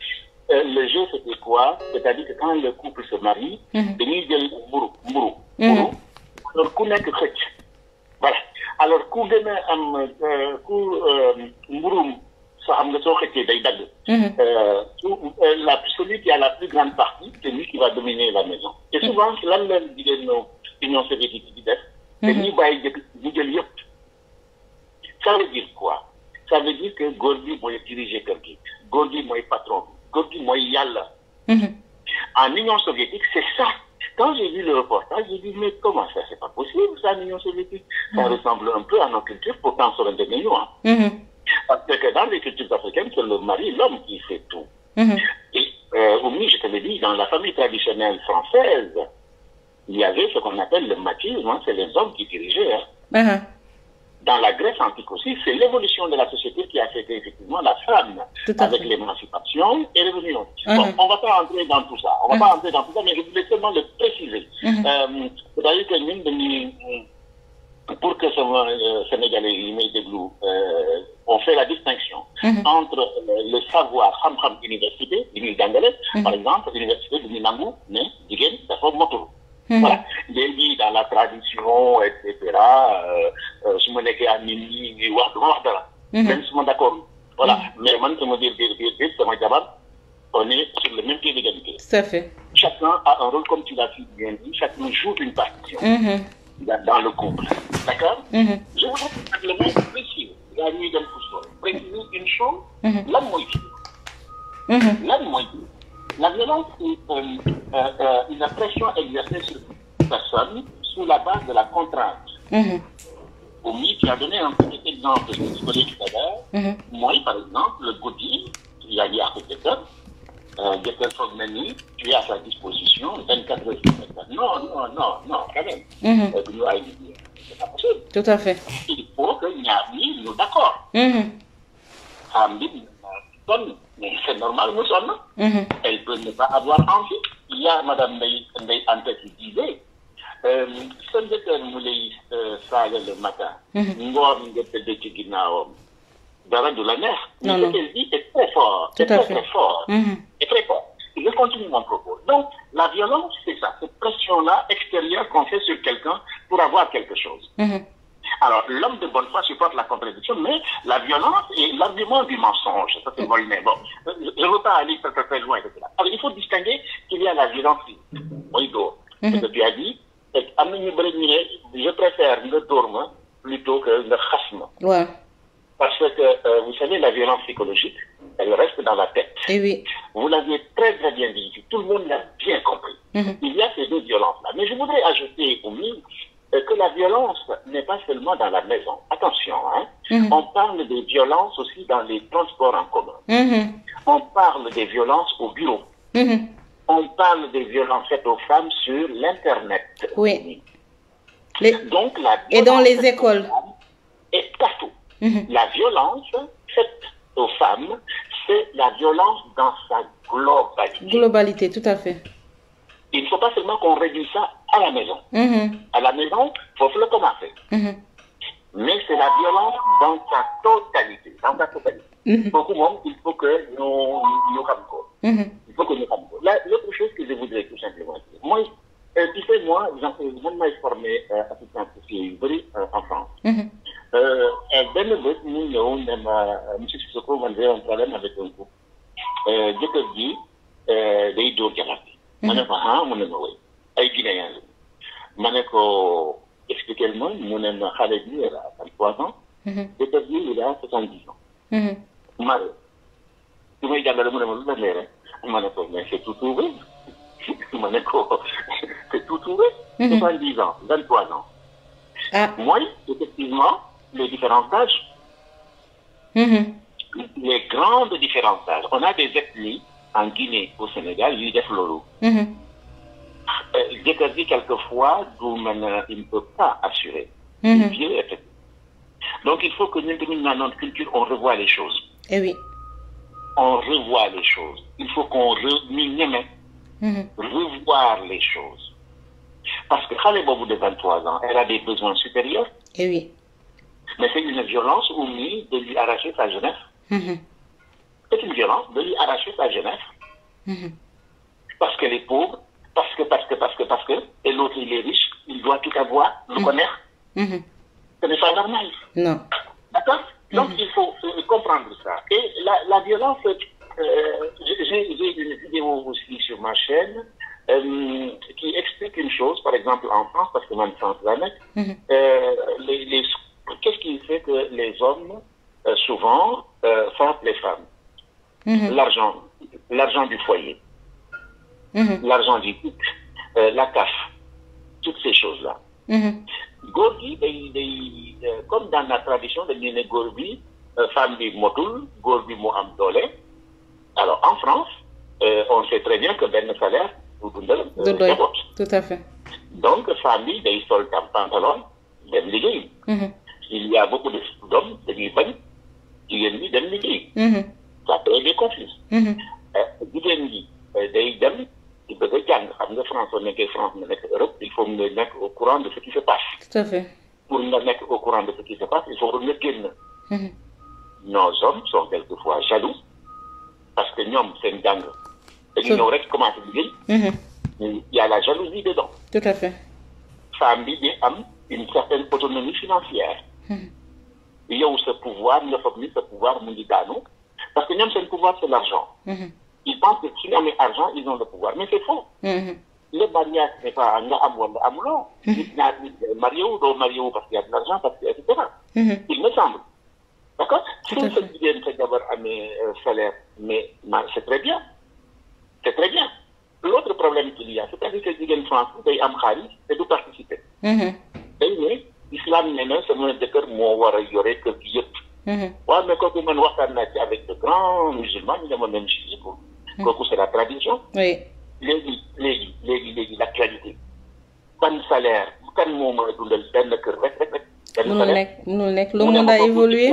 le jeu c'était quoi? C'est-à-dire que quand le couple se marie, dañuy jël mburu alors ku nekk xëcc. Voilà. Alors ku gën a am mburum soo xam nga soo xëccee day dagg. Celui qui a la plus grande partie, c'est lui qui va dominer la maison. Et souvent, lan la jigéen Union soviétique di def, dañuy bàyyi ñu jël yëpp. Ça veut dire quoi? Ça veut dire que góor gi mooy diriger kër gi, góor gi mooy patron bi, góor gi mooy yàlla. En Union soviétique, c'est ça. Quand j'ai vu le reportage, j'ai dit, mais comment ça? C'est pas possible, ça, en Union soviétique. Ça ressemble un peu à nos cultures, pourtant, sur un demi-mois. Parce que dans les cultures africaines, c'est le mari, l'homme qui fait tout. Et, Oumi, je te l'ai dit, dans la famille traditionnelle française, il y avait ce qu'on appelle le machisme, hein, c'est les hommes qui dirigeaient. Hein. Dans la Grèce antique aussi, c'est l'évolution de la société qui a fait effectivement la femme, avec l'émancipation et l'union. Bon, on ne va pas entrer dans tout ça. On va pas entrer dans tout ça, mais je voulais seulement le préciser. C'est-à-dire que pour que ce Sénégalais on fait la distinction entre le savoir, université, par exemple, l'université de Minangou, mais Digène, ça fait moto. Voilà. Léegi dans la tradition, etc. su ma nekkee à nit ñi ñuy wax duma wax dara. Même su ma d'accord. Voilà. Mais man sama dire sama jabar, on est sur le même pied d'égalité. Tout à fait. Chacun a un rôle, comme tu l'as bien dit, chacun joue une partition dans le couple. D'accord? Je voudrais simplement préciser, la nuit d'un pouce, préciser une chose, lan mooy lan mooy la violence est une pression exercée sur une personne sous la base de la contrainte. Oumi, tu as donné un petit exemple de psychologie tout à l'heure. Moi, par exemple, le Gaudi, il a dit à quelqu'un, tu es à sa disposition 24 heures sur 24. Non, quand même. C'est pas possible. Tout à fait. Il faut que nous nous d'accord. Mais c'est normal, nous sommes. Elle peut ne pas avoir envie. Il y a Mme Ndeye Anta qui disait, ce que nous les le matin, dara de la mer. Mais ce qu'elle dit est très fort. C'est très fort. Et très fort. Je continue mon propos. Donc, la violence, c'est ça, cette pression-là extérieure qu'on fait sur quelqu'un pour avoir quelque chose. Alors, l'homme de bonne foi supporte la contradiction, mais la violence est l'argument du mensonge. Ça, c'est Voltaire. Bon, je ne veux pas aller très loin, etc. Alors, il faut distinguer qu'il y a la violence physique. Ce que tu as dit, je préfère le dorme plutôt que le chasme. Ouais. Parce que, vous savez, la violence psychologique, elle reste dans la tête. Et oui. Vous l'aviez très très bien dit. Tout le monde l'a bien compris. Il y a ces deux violences-là. Mais je voudrais ajouter au milieu que la violence n'est pas seulement dans la maison. Attention, hein. On parle des violences aussi dans les transports en commun. On parle des violences au bureau. On parle des violences faites aux femmes sur l'Internet. Oui. Donc, la et dans les écoles. Et partout. La violence faite aux femmes, c'est la violence dans sa globalité. Globalité, tout à fait. Il ne faut pas seulement qu'on réduise ça à la maison. À la maison, il faut le commencer. Mais c'est la violence dans sa totalité. Beaucoup monde, il faut que nous ramènes. Il faut que nous ramènes. L'autre chose que je voudrais tout simplement dire, moi, tu sais, moi, moi, man may formé assistant sociaux yu bëri en France. benn bés mu ñëw ne ma monsieur Sissoko, man j'ai un problème avec un couple. jëkkër ji day dóor jabar bi. ma ne ko mu ne ma wéy ay Guinéen la. ma ne ko expliquez-moi mu ne ma xale bi il a 23 ans. jëkkër ji il a 70 ans. ma ne su may jàngale mu ne ma lu la leere ma ne ko mais c'est tout trouvé. ma ne ko c'est tout trouvé. 70 ans 23 ans. Moi, effectivement, les différences d'âge. Les grandes différences d'âge. On a des ethnies en Guinée, au Sénégal, il y a des floraux. J'ai dit quelquefois, d'où il ne peut pas assurer. Donc il faut que nous, dans notre culture, on revoie les choses. Eh oui. On revoit les choses. Il faut qu'on revoir les choses. Parce que Khaled Bobou de 23 ans, elle a des besoins supérieurs. Eh oui. Mais c'est une violence ou de lui arracher sa jeunesse. C'est une violence de lui arracher sa jeunesse. Parce qu'elle est pauvre, parce que, et l'autre il est riche, il doit tout avoir, le connaître. Ce n'est pas normal. Non. D'accord? Donc il faut comprendre ça. Et la violence, j'ai une vidéo aussi sur ma chaîne qui explique une chose, par exemple en France, parce que même France la net, qu'est-ce qui fait que les hommes souvent frappent les femmes? L'argent du foyer, l'argent du couple, la CAF, toutes ces choses-là. Gorgi, comme dans la tradition de l'île Gorgi, femme bi motul, Gorgi mo am dole. Alors en France, on sait très bien que ben salaire pour tout à fait. Donc famille des sol pantalon, ben liggéey. Il y a beaucoup d'hommes dañuy bañ jigéen ñi dem liggéey. Ça crée des conflits. Jigéen ñi day dem di bëgg a jàng xam nga France soo nekkee France nga nekk Europe il faut nga nekk au courant de ce qui se passe. Tout à fait. Pour nga nekk au courant de ce qui se passe il faut nga génn. Nos hommes sont quelquefois jaloux parce que ñoom seen jàng dañu ñëw rek commencé liggéey. Il y a la jalousie dedans. Tout à fait. Femme bi di am une certaine autonomie financière. Yow sa pouvoir nga foog ni sa pouvoir mu ngi daanu parce que ñoom seen pouvoir c'est l'argent. Ils pensent que s'ils ont l'argent, ils ont le pouvoir. Mais c'est faux. Le mariage n'est pas un amulon. Ils sont mariés ou mariés parce qu'il y a de l'argent, parce que, etc. Il me semble. D'accord? Si vous faites d'abord à mes salaires, mais c'est très bien. C'est très bien. L'autre problème qu'il y a, c'est-à-dire que les gens français, ils ont khalis et de participer. L'islam n'est pas seulement de cœur, moi, il y aurait que Dieu. Ouais, mais quand on a avec de grands musulmans, il y a même chiites. C'est la tradition. Oui. L'actualité. Ban salaire, quand moment le monde a évolué.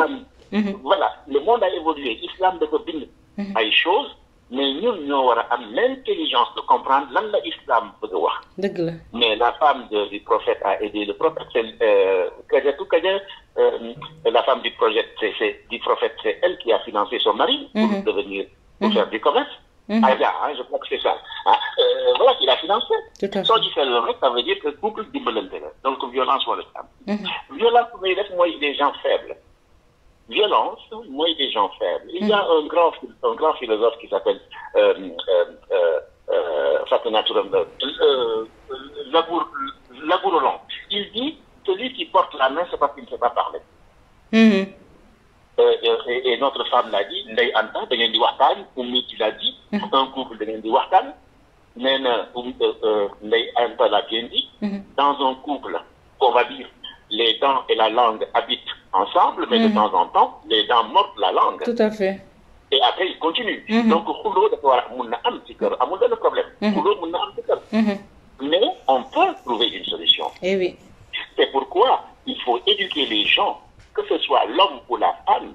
Voilà, le monde a évolué. L'islam de Bine a des choses, mais nous avons l'intelligence de comprendre l'islam de voir. Mais la femme du prophète a aidé le prophète. La femme du prophète, c'est elle qui a financé son mari pour faire du commerce. Je crois que c'est ça. Voilà qu'il a financé. Sans différent, ça veut dire que le couple dimbalante. Donc, violence sur le femme. Violence, moi, des gens faibles. Violence, moi, des gens faibles. Il y a un grand philosophe qui s'appelle Labourolon. Il dit, celui qui porte la main, c'est parce qu'il ne sait pas parler. Et notre femme l'a dit, Ndeye Anta, da ngeen di waxtaan, Oumi tu l'as dit, un couple da ngeen di waxtaan, nee na Ndeye Anta l'a bien dit, dans un couple, on va dire, les dents et la langue habitent ensemble, mais de temps en temps, les dents mordent la langue. Tout à fait. Et après, ils continuent. Donc, xuloo dafa war a mun na am ci kër, amul benn problème. Xuloo mun na am ci kër. Mais on peut trouver une solution. Eh oui. C'est pourquoi il faut éduquer les gens, que ce soit l'homme ou la femme,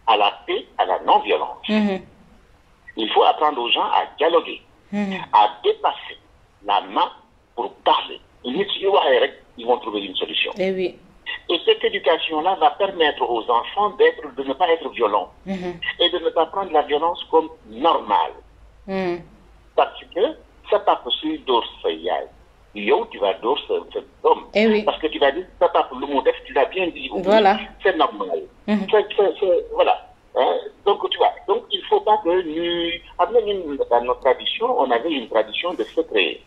à la paix, à la non-violence. Il faut apprendre aux gens à dialoguer, à dépasser la main pour parler. Ils vont trouver une solution. Eh oui. Et cette éducation-là va permettre aux enfants de ne pas être violents et de ne pas prendre la violence comme normale. Parce que c'est pas possible d'orsayal. yow tu vas door ce homme. Eh oui. Parce que tu vas dire ça tape le mot def, tu l'as bien dit. Voilà. C'est normal. Voilà. Donc tu vois, donc il faut pas que nous, dans notre tradition, on avait une tradition de secret.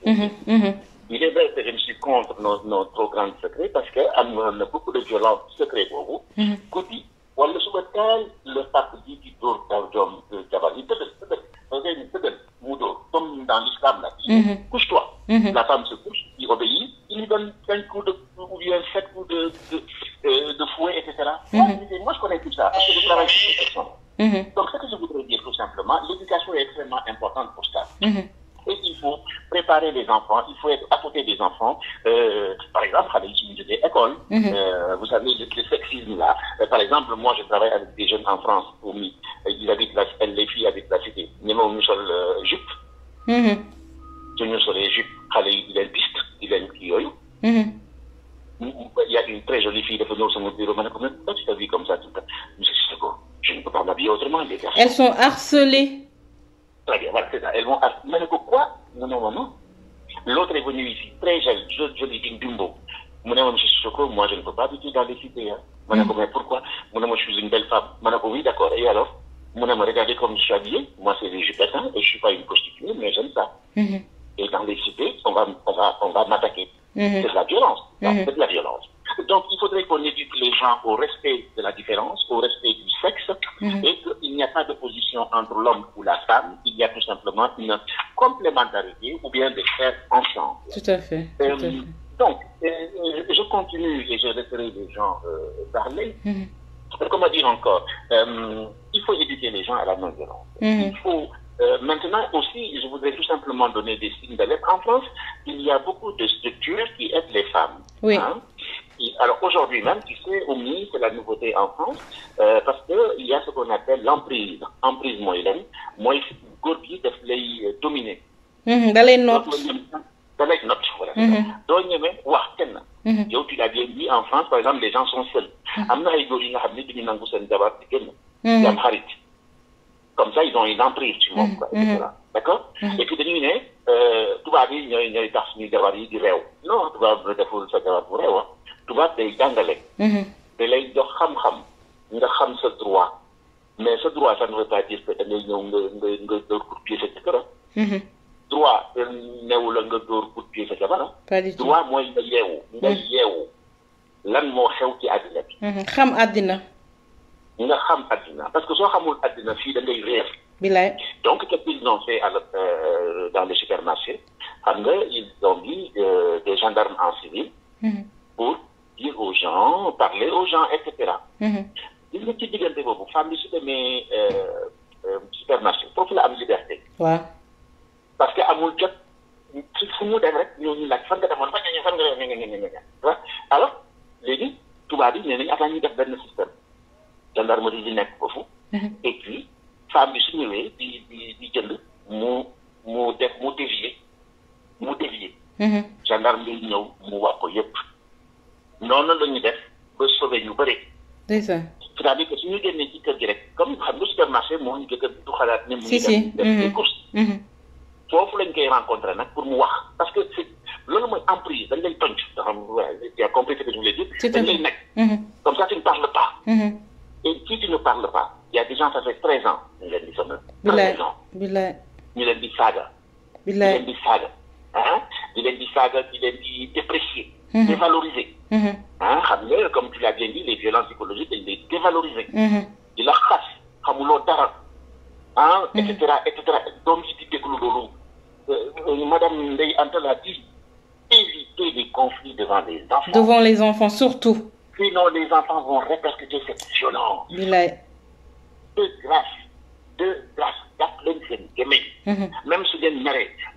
Il est vrai que je me suis contre nos trop grands secrets parce que on a beaucoup de violence secrets pour vous. Côté, wala suba taal le pape dit qui dort dans le jabar, il peut-être comme dans l'islam là. Couche-toi. La femme se couche, il obéit, il lui donne 5 coups ou bien 7 coups de fouet, etc. Moi, je connais tout ça parce que je travaille sur ces questions. Donc, ce que je voudrais dire tout simplement, l'éducation est extrêmement importante pour ça. Et il faut préparer les enfants, il faut être à côté des enfants. Par exemple, à l'utiliser école, vous savez, le sexisme là. Par exemple, moi, je travaille avec des jeunes en France, ils habitent les filles habitent la cité. Nous sommes jupe. Nous sommes les jupes, il a une piste, il a une kioyo. Il y a une très jolie fille de venir sur mon bureau. Pourquoi tu t'as vu comme ça tout le temps? Je ne peux pas m'habiller autrement, les gars. Elles sont harcelées. Très bien, voilà, c'est ça. Elles vont harceler. Mais quoi? Non. L'autre est venu ici, très jolie, une bimbo. Monsieur Sissoko, moi je ne peux pas habiter dans les cités. Mais pourquoi? Moi je suis une belle femme. Oui, d'accord. Et alors? Regardez comme je suis habillée. Moi c'est des jupes et je ne suis pas une prostituée, mais j'aime ça. Et dans les cités, on va m'attaquer. C'est de la violence. C'est de la violence. Donc, il faudrait qu'on éduque les gens au respect de la différence, au respect du sexe, et qu'il n'y a pas d'opposition entre l'homme ou la femme. Il y a tout simplement une complémentarité ou bien des faire ensemble. Tout à fait. Donc, je continue et je laisserai les gens parler. Comment dire encore, il faut éduquer les gens à la non-violence. Il faut maintenant aussi, je voudrais tout simplement donner des signes d'alerte. En France, il y a beaucoup de structures qui aident les femmes. Oui. Alors aujourd'hui même, tu sais, Oumi, c'est la nouveauté en France, parce qu'il y a ce qu'on appelle l'emprise. Emprise moyenne, moi, Gorgi def lay dominer. Dans les notes. Dans les notes, voilà. Donc, yow, tu l'as bien dit, en France, par exemple, les gens sont seuls. Comme ça, ils ont une emprise sur moi, etc. D'accord? Et puis, tout va bien, non, tu vas deful sa jabar bu rew tubaab day jàngale da lay jox xam-xam nga xam sa droit mais sa droit ça ne veut pas dire que da ngay ñëw nga dóor coup de pied sa jëkkër droit newu la nga dóor coup de pied sa jabar droit mooy nga yeewu lan moo xew ci àddina bi xam àddina nga xam àddina parce que soo xamul àddina fii da ngay réer bilaay donc qu'est-ce qu'ils ont fait dans le supermarché ils ont mis des gendarmes en civil pour dire aux gens, parler aux gens, etc. Il y a des gens qui ont femmes qui sont dans supermarché. Il faut qu'il y ait liberté. Ouais. Parce que à mon job, alors, les gens, tout va bien, il y a un système. Gendarmerie di nekk foofu. Et puis, femmes qui sont ñëwee di jënd mu dévier. Gendarme bi ñëw mu wax ko yépp. noonu la ñu def ba sauver ñu bëri. c'est-à-dire que suñu génnee ci kër gi rek comme xam nga supermarché moo ñu jëkkër du xalaat ne mu ngi def des courses. foofu lañ koy rencontrer nag pour mu wax parce que c'est loolu mooy emprise dañ lay tonc nga xam tu as compris ce que je voulais dire. dañ lay nekk. comme ça tu ne parles pas. et si tu ne parles pas il y a des gens ça fait 13 ans ñu leen di sonal. 13 ans ñu leen di saaga. ñu leen di saaga. di leen di saaga di leen di déprécier. Dévaloriser. Comme tu l'as bien dit, les violences psychologiques, ils les dévalorisent. Ils la cassent. Etc. Donc, Madame Ndeye Anta l'a dit, éviter les conflits devant les enfants. Devant les enfants, surtout. Sinon, les enfants vont répercuter cette violence. De grâce. Même si vous êtes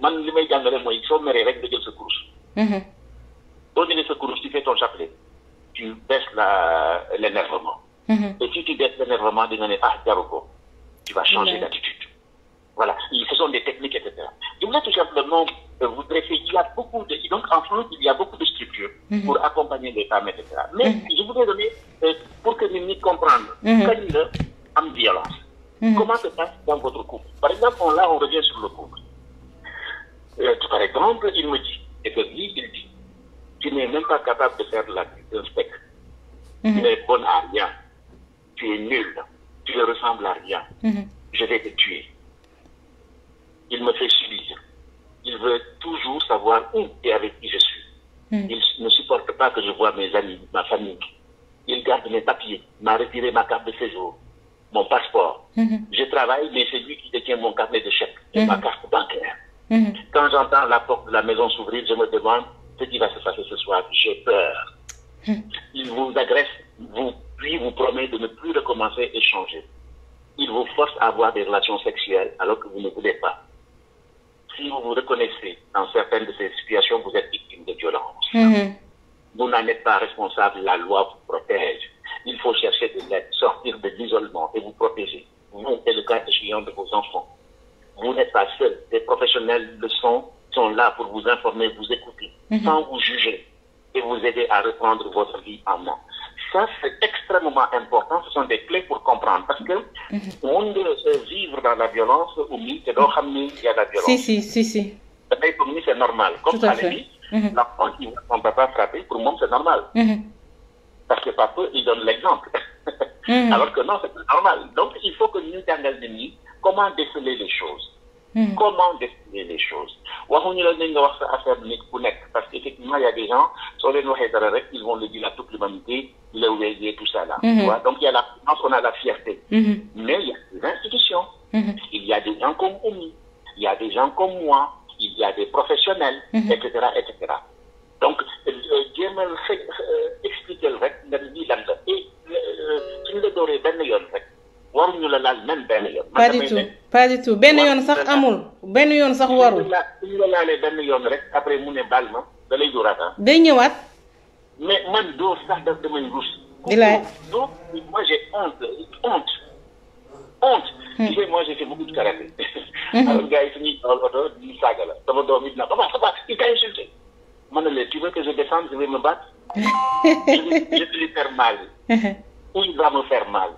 man li may jàngale mooy soo meree rek nga jël sa course. Boo jëlee sa course tu fais ton chapelet tu baisses l'énervement. Et si tu baisses l'énervement di nga ne jaru ko tu vas changer d'attitude. Voilà, ce sont des techniques, etc. Je voulais tout simplement vous dresser, il y a beaucoup de, donc en France, il y a beaucoup de structures pour accompagner les femmes, etc. Mais je voudrais donner, pour que nous comprenions, quand il y a une violence, comment se passe dans votre couple? Par exemple, là, on revient sur le couple. Par exemple, il me dit, et que lui, il pas capable de faire un spectre. Tu n'es bonne à rien. Tu es nul. Tu ne ressembles à rien. Je vais te tuer. Il me fait subir. Il veut toujours savoir où et avec qui je suis. Il ne supporte pas que je voie mes amis, ma famille. Il garde mes papiers, m'a retiré ma carte de séjour, mon passeport. Je travaille, mais c'est lui qui détient mon carnet de chèques et ma carte bancaire. Quand j'entends la porte de la maison s'ouvrir, je me demande ce qui va se passer ce soir. J'ai peur. Il vous agresse, puis vous promet de ne plus recommencer et changer. Il vous force à avoir des relations sexuelles alors que vous ne voulez pas. Si vous vous reconnaissez dans certaines de ces situations, vous êtes victime de violence. Vous n'en êtes pas responsable, la loi vous protège. Il faut chercher de l'aide, sortir de l'isolement et vous protéger. Vous et le cas échéant de vos enfants. Vous n'êtes pas seul. Des professionnels sont là pour vous informer, vous écouter, sans vous juger et vous aider à reprendre votre vie en main. Ça, c'est extrêmement important. Ce sont des clés pour comprendre. Parce que on doit vivre dans la violence ou il y a la violence. Si. C'est normal. Comme ça, l'enfant qui voit son papa frapper, pour moi, c'est normal. Parce que papa, il donne l'exemple. Alors que non, c'est pas normal. Donc, il faut que nous t'engagions comment déceler les choses. Comment déceler les choses. Parce qu'effectivement, il y a des gens, sur les ils vont le dire à toute l'humanité, le tout ça là. Donc, il y a la France, on a la fierté. Mais il y a des institutions. Il y a des gens comme Oumi. Il y a des gens comme moi. Il y a des professionnels, etc., etc. Donc, Dieu me fait expliquer le reste, et tu ne le doré ben yon rek. Waruñu la laal même ben yon. Pas du tout. Ben yon sax amul. Ben yon sax waru. Tu la laalé ben yon rek après mu ne bal ma da lay doorata. Day ñëwaat. Mais man do sax daf damay rus. Donc moi j'ai honte. Tu sais, moi j'ai fait beaucoup de karaté. Alors gars ils finissent dans l'auto, ils saga là. Sama doom it na ça va, il t'a insulté. Tu veux que je descende, je vais me battre. Je vais lui faire mal. Ou il va me faire mal.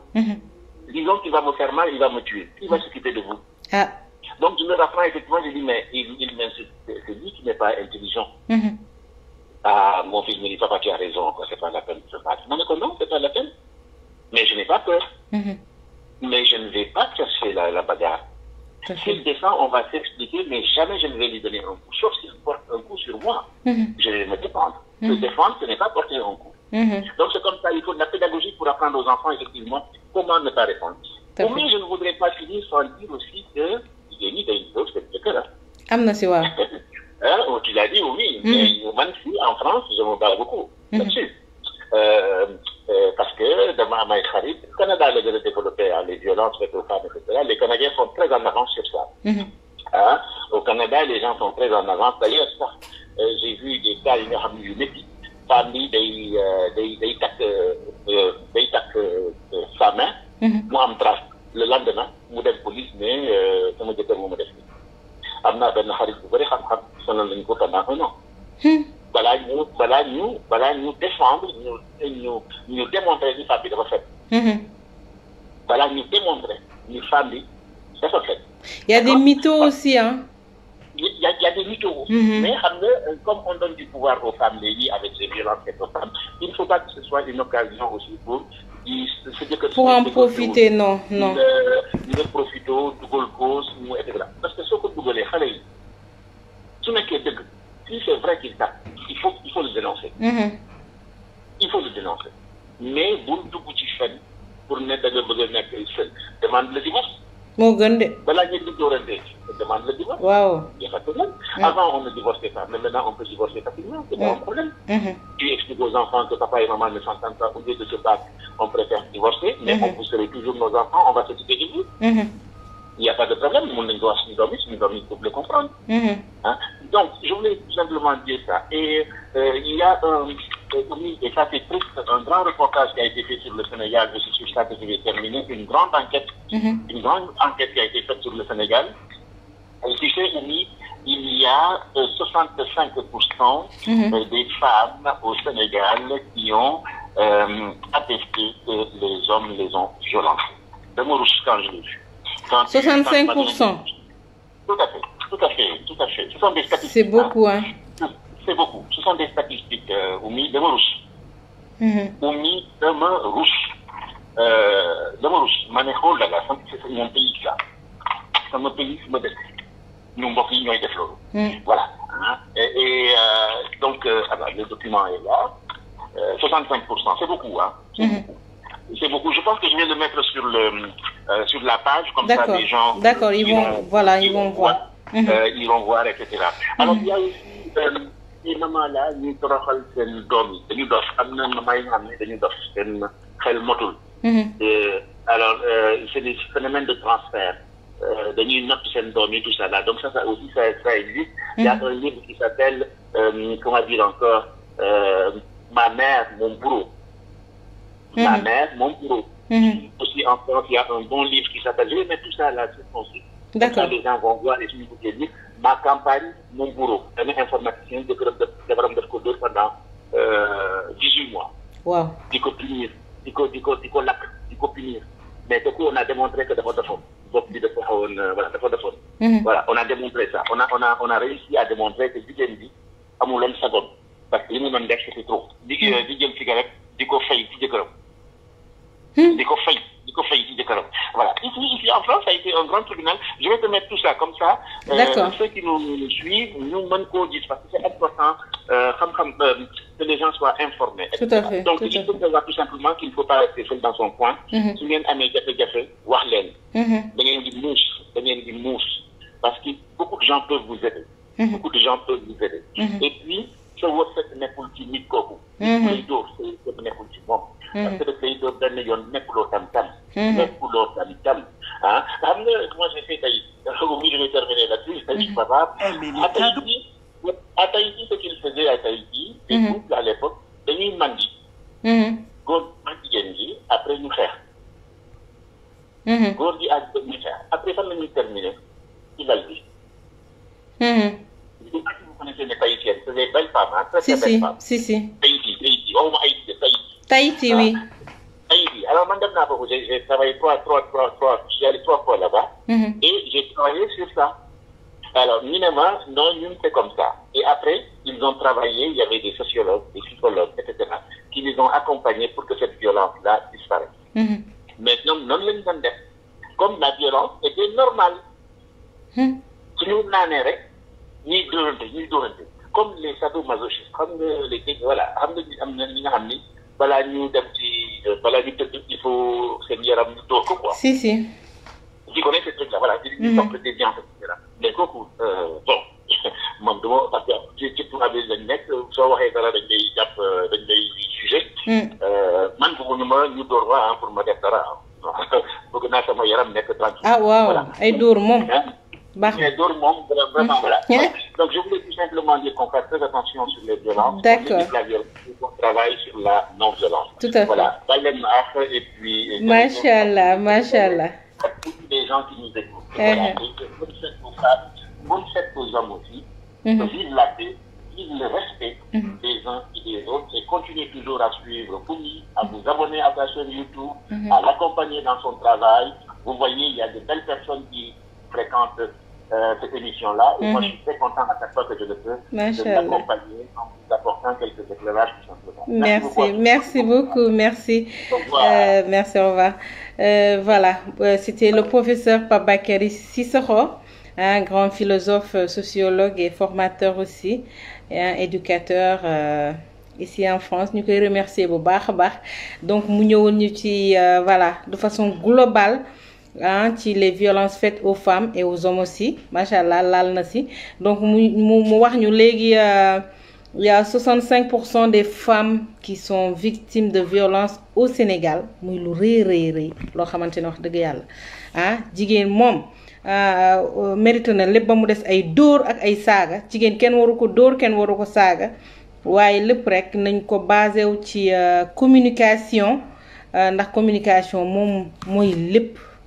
Disons qu'il va me faire mal, il va me tuer. Il va s'occuper de vous. Donc je me rapprends effectivement, je dis, mais il m'insulte. C'est lui qui n'est pas intelligent. Mon fils me dit, papa, tu as raison, c'est pas la peine de se battre. Non, c'est pas la peine. Mais je n'ai pas peur. Mais je ne vais pas chercher la bagarre. S'il descend, on va s'expliquer, mais jamais je ne vais lui donner un coup. Sauf s'il porte un coup sur moi. Je vais me défendre. Se défendre, ce n'est pas porter un coup. Donc c'est comme ça, il faut de la pédagogie pour apprendre aux enfants, effectivement, comment ne pas répondre. Pour moi, je ne voudrais pas finir sans dire aussi que il y a une chose, c'est que là. Tu l'as dit, oui, mais même si en France, je me bats beaucoup là-dessus. Parce que dans ma le Canada a développé les violences faites aux femmes, etc. Les Canadiens sont très en avance sur ça. Au Canada, les gens sont très en avance. D'ailleurs, j'ai vu des cas, il y a eu femmes des sa main, moi en trace. Le lendemain, mu dem police, mais sama jëkkër moo ma def nii. Am naa benn xarit bu bëri xam-xam sonal nañu ko pendant un an. balaa ñu défendre ñu démontrer ni femme bi dafa fait. Balaa ñu démontrer ni femme bi dafa fait. Il y a des mythos aussi, hein. Il y a des mythos. Mais comme on donne du pouvoir aux femmes avec ces violences faites aux femmes, il ne faut pas que ce soit une occasion aussi pour en profiter, non. Nous profitons du cause, etc. Parce que ce que vous voulez, si c'est vrai qu'il tape, il faut le dénoncer. Il faut le dénoncer. Mais vous ne pouvez pas pour n'être seul. Demande le divorce. Demande le divorce. Wow. Avant, on ne divorçait pas, mais maintenant, on peut divorcer facilement. C'est pas un problème. Tu expliques aux enfants que papa et maman ne s'entendent pas, au lieu de se battre, on préfère divorcer, mais on pousserait toujours nos enfants, on va s'occuper de vous. Il n'y a pas de problème, mon doit le comprendre. Donc, je voulais tout simplement dire ça. Et il y a et ça c'est triste, un grand reportage qui a été fait sur le Sénégal, c'est sur ça que je vais terminer, une grande enquête qui a été faite sur le Sénégal. Et tu sais, il y a 65% des femmes au Sénégal qui ont attesté que les hommes les ont violentés. De mon quand je l'ai vu. 65%. Tout à fait. Ce sont des statistiques. C'est beaucoup, hein. c'est beaucoup. Ce sont des statistiques, Oumi, de Marouche. Oumi, de Marouche. De Marouche. Maného, là, c'est mon pays, là. C'est mon pays, c'est modeste. Nous, mon pays, nous, voilà. Donc, le document est là. 65%, c'est beaucoup, hein. C'est beaucoup. Je pense que je vais le mettre sur la page, comme ça les gens. D'accord, ils vont voir. Ils vont voir, etc. Alors, il y a aussi ces mamans-là, nous toroxal sen doom yi dañu dof am na maman yi nga xam ne dañu dof seen xel motul. Alors, c'est des phénomènes de transfert. Dañuy note seen doom yi tout ça là. Donc ça aussi, ça existe. Il y a un livre qui s'appelle, comment dire encore, Ma mère, mon bourreau. Ma mère, mon bourreau. Aussi en France, il y a un bon livre qui s'appelle, je vais mettre tout ça là sur mon site. D'accord. Les gens vont voir et je vais dire, ma campagne, mon bourreau. Un informaticien de pendant 18 mois. Wow. Il faut punir. Il faut punir. Mais du coup, on a démontré que d'abord de fond. Voilà, on a démontré ça. On a réussi à démontrer que Digéndi a moulin seconde. Parce que les moments d'ex, c'était trop. Digéndi cigarette, Dico Fay, Voilà. Ici, en France, ça a été un grand tribunal. Je vais te mettre tout ça comme ça. Ceux qui nous suivent, nous manquons disent parce que c'est important que les gens soient informés. Tout à fait. Donc, il faut savoir tout simplement qu'il ne faut pas rester seul dans son coin. Si vous avez des mouches, parce que beaucoup de gens peuvent vous aider. Beaucoup de gens peuvent vous aider. Et puis, ce website n'est pas le petit coco. Les dos, c'est n'est pas le petit bon. Parce que le pays de Benéon n'est pas l'autre tam. N'est pas l'autre tam. Moi, j'ai fait Taïti. Je vais terminer là-dessus. Taïti, papa. À Taïti, ce qu'il faisait à Taïti, à l'époque, c'était une mandi. Góor Genji, après nous faire. Góor gi ak ñu faire. Après, fan la ñuy terminer ci lal bi. Vous connaissez les Tahitiennes, c'est des belles femmes, hein, très belles femmes. Si. Tahiti, oh, Tahiti. Tahiti, oui. Tahiti. Alors, j'ai travaillé j'y allé 3 fois là-bas, et j'ai travaillé sur ça. Alors, minimum, non, nous, c'est comme ça. Et après, ils ont travaillé, il y avait des sociologues, des psychologues, etc., qui les ont accompagnés pour que cette violence-là disparaisse. Maintenant, non, comme la violence était normale. Si nous n'en rek, ni dorante. Comme les sadomasochistes, comme les voilà, il faut se dire à quoi. Si. Tu connais ces trucs-là, voilà, ils sont des biens, etc. Mais beaucoup, bon, mon doigt, parce que tu pourras les mettre, soit dañ lay sujet. Man ñu door wa pour ma def dara. Bëgg na sama yaram nekk tranquille. Ah waaw, ay door mom. Baax. Mais door mom vraiment voilà. Donc je voulais tout simplement dire qu'on fait très attention sur les violences. D'accord. On travaille sur la non-violence. Tout à fait. Voilà, et puis Machallah. Les gens qui nous écoutent. Voilà. Bonne fête aux femmes, bonne fête aux hommes aussi. Vive la paix, vive le respect des uns et des autres et continuez toujours à suivre Oumi, à vous abonner à sa chaîne YouTube, à l'accompagner dans son travail. Vous voyez, il y a de belles personnes qui fréquentent cette émission-là. Et moi, je suis très content à chaque fois que je le peux de vous accompagner en vous apportant quelques éclairages tout simplement. Merci beaucoup. Merci, au revoir. Voilà, c'était le professeur Pape Bakary Cissokho, un grand philosophe, sociologue et formateur aussi, et un éducateur ici en France. Nous pouvons remercier bu baax. Donc mu ñëwoon ñu ci voilà, de façon globale ci les violences faites aux femmes et aux hommes aussi. Machallah laal na ci. Donc mu wax ñu légui il y a 65% des femmes qui sont victimes de violences au Sénégal. Muy lu rëy loo xamante ne wax dëgg yàlla jigéen moom mérite na lépp ba mu des ay dóor ak ay saaga. Jigéen kenn waru ko dóor kenn waru ko saaga waaye lépp rek nañ ko basé wu ci communication ndax communication moom mooy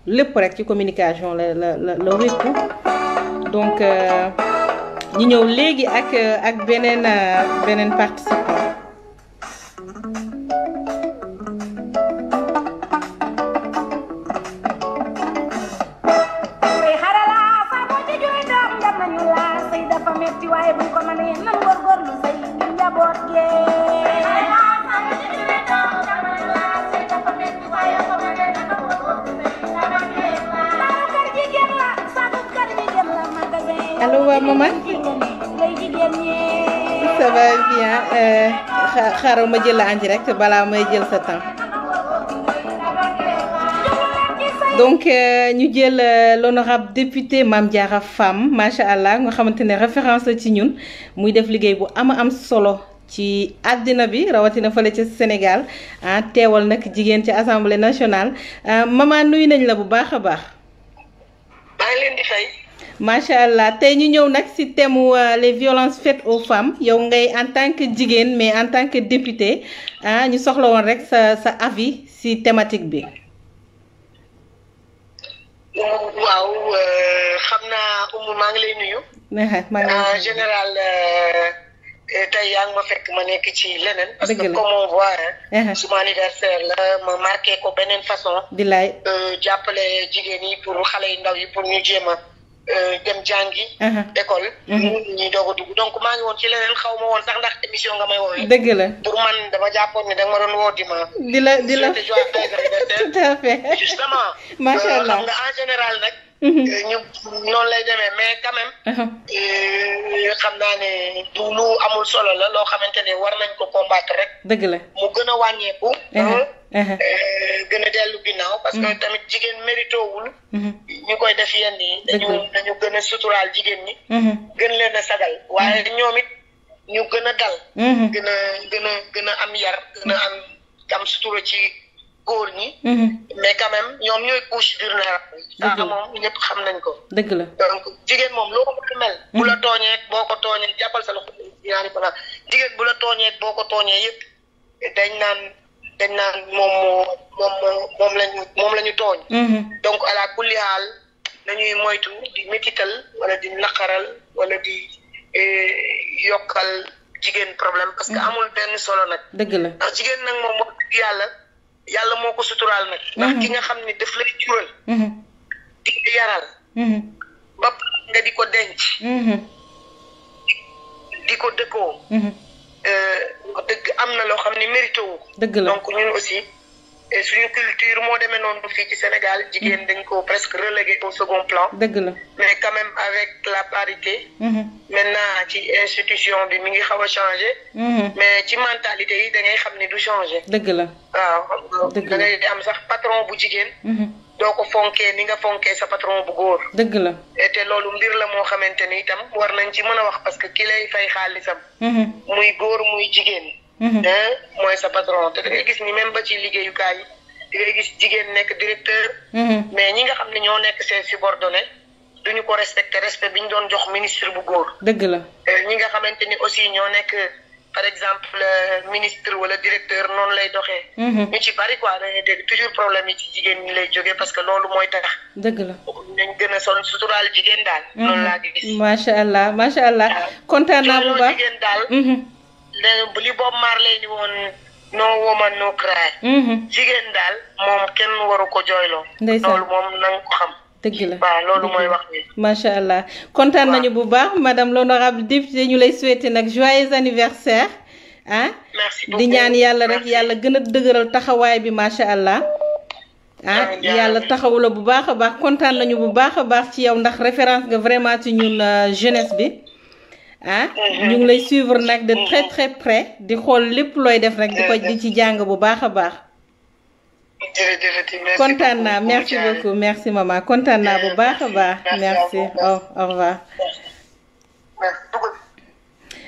lépp rek ci communication la wékku. Donc ñu ñëw léegi ak beneen participant. metti waaye buñ ko mënee nan góorgóorlu say ngir njaboot gee allo waa maman ça va bien xaaral ma jël la en direct balaa may jël sa temps donc ñu jël l'honorable député Mame Diarra Fam macha allah nga xamante ne référence la ci ñun muy def liggéey bu am solo ci àddina bi rawatina fële ca Sénégal ah teewal nag jigéen ci assemblée nationale maman nuyu nañ la bu baax a baax. maa ngi leen di fay. macha allah tey ñu ñëw nag ci thème les violences faites aux femmes yow ngay en tant que jigéen mais en tant que député ah ñu soxla woon rek sa avis ci thématique bi. waaw xam naa Oumou maa ngi lay nuyu. en général tey yaa ngi ma fekk ma nekk ci leneen. parce que comme on voit suma anniversaire la ma marqué ko beneen façon. di laay jàppale jigéen yi pour xale yu ndaw yi pour ñu jéem a dem jàngi. école. ñuy doog a dugg donc maa ngi woon ci leneen xaw ma woon sax ndax émission nga may woowee. dëgg la pour man dama jàppoon ne da nga ma doon woo di la tout à fait. justement. macha allah xam nga en général nag. ñu noonu lay demee mais quand même. xam naa ne du lu amul solo la loo xamante ne war nañ ko combattre rek. dëgg la mu gën a wàññeeku. gën a dellu ginnaaw. parce que tamit jigéen mérito wul. ñu koy def yenn yi. dañu gën a suturaal jigéen ñi. gën leen a sagal waaye ñoom it ñu gën a dal. gën a am yar gën a am sutura ci góor ñi. mais quand même ñoom ñooy couche vulnérable. dëgg la moom ñëpp xam nañ ko. dëgg la donc jigéen moom loo ko mel. bu la tooñee boo ko tooñee jàppal sa loxo ñaari balaa jigéen bu la tooñee boo ko tooñee yëpp dañ naan moom la ñu tooñ. donc à la kulli haal nañuy moytu di métital wala di naqaral wala di yokkal jigéen problème parce que amul benn solo nag. dëgg la ndax jigéen nag moom moo yàlla moo ko suturaal nag. ndax ki nga xam ne daf lay jural. di ko yaral. ba nga di ko denc. di ko dëkkoo. dëgg am na loo xam ne mérité wu. dëgg la donc ñun aussi suñu culture moo demee noonu fii ci Sénégal jigéen dañ ko presque relégué au second plan. dëgg la mais quand même avec la parité. maintenant ci institution bi mi ngi xaw a changé. mais ci mentalité yi da ngay xam ni du changé. dëgg la waaw da ngay am sax patron bu jigéen. doo ko fonkee ni nga fonkee sa patron bu góor. dëgg la te loolu mbir la moo xamante ni itam war nañ ci mën a wax parce que ki lay fay xaalisam. muy góor muy jigéen. mooy sa patron te da ngay gis ni même ba ci liggéeyukaay yi da ngay gis jigéen nekk directeur. mais ñi nga xam ne ñoo nekk seen subordonné duñu ko respecté respect bi ñu doon jox ministre bu góor. dëgg la ñi nga xamante ni aussi ñoo nekk par exemple ministre wala directeur noonu lay doxee. ñu ci bari quoi da ngay dégg toujours problème yi ci jigéen ñi lay jógee parce que loolu mooy tax. dëgg la nañ gën a son suturaal jigéen daal. loolu laa gis. macha allah kontaan naa bu baax jigéen daal. li Bob Marley ni woon no woman no cry. jigéen daal moom kenn waru ko jooyloo. ndeysaan loolu moom na nga ko xam. dëgg la waaw loolu mooy wax bi. macha allah kontaan nañu bu baax madame l'honorable députée ñu lay souhaiter nag joyeux anniversaire ah. merci beaucoup di ñaan yàlla rek yàlla gën a dëgëral taxawaay bi macha allah. ah yàlla taxawu la bu baax a baax kontaan nañu bu baax a baax ci yow ndax référence nga vraiment ci ñun jeunesse bi. ah ñu ngi lay suivre nag de très très près di xool lépp looy def rek di ci jàng bu baax a baax. kontaan naa merci beaucoup merci maman kontaan naa bu baax a baax merci au revoir.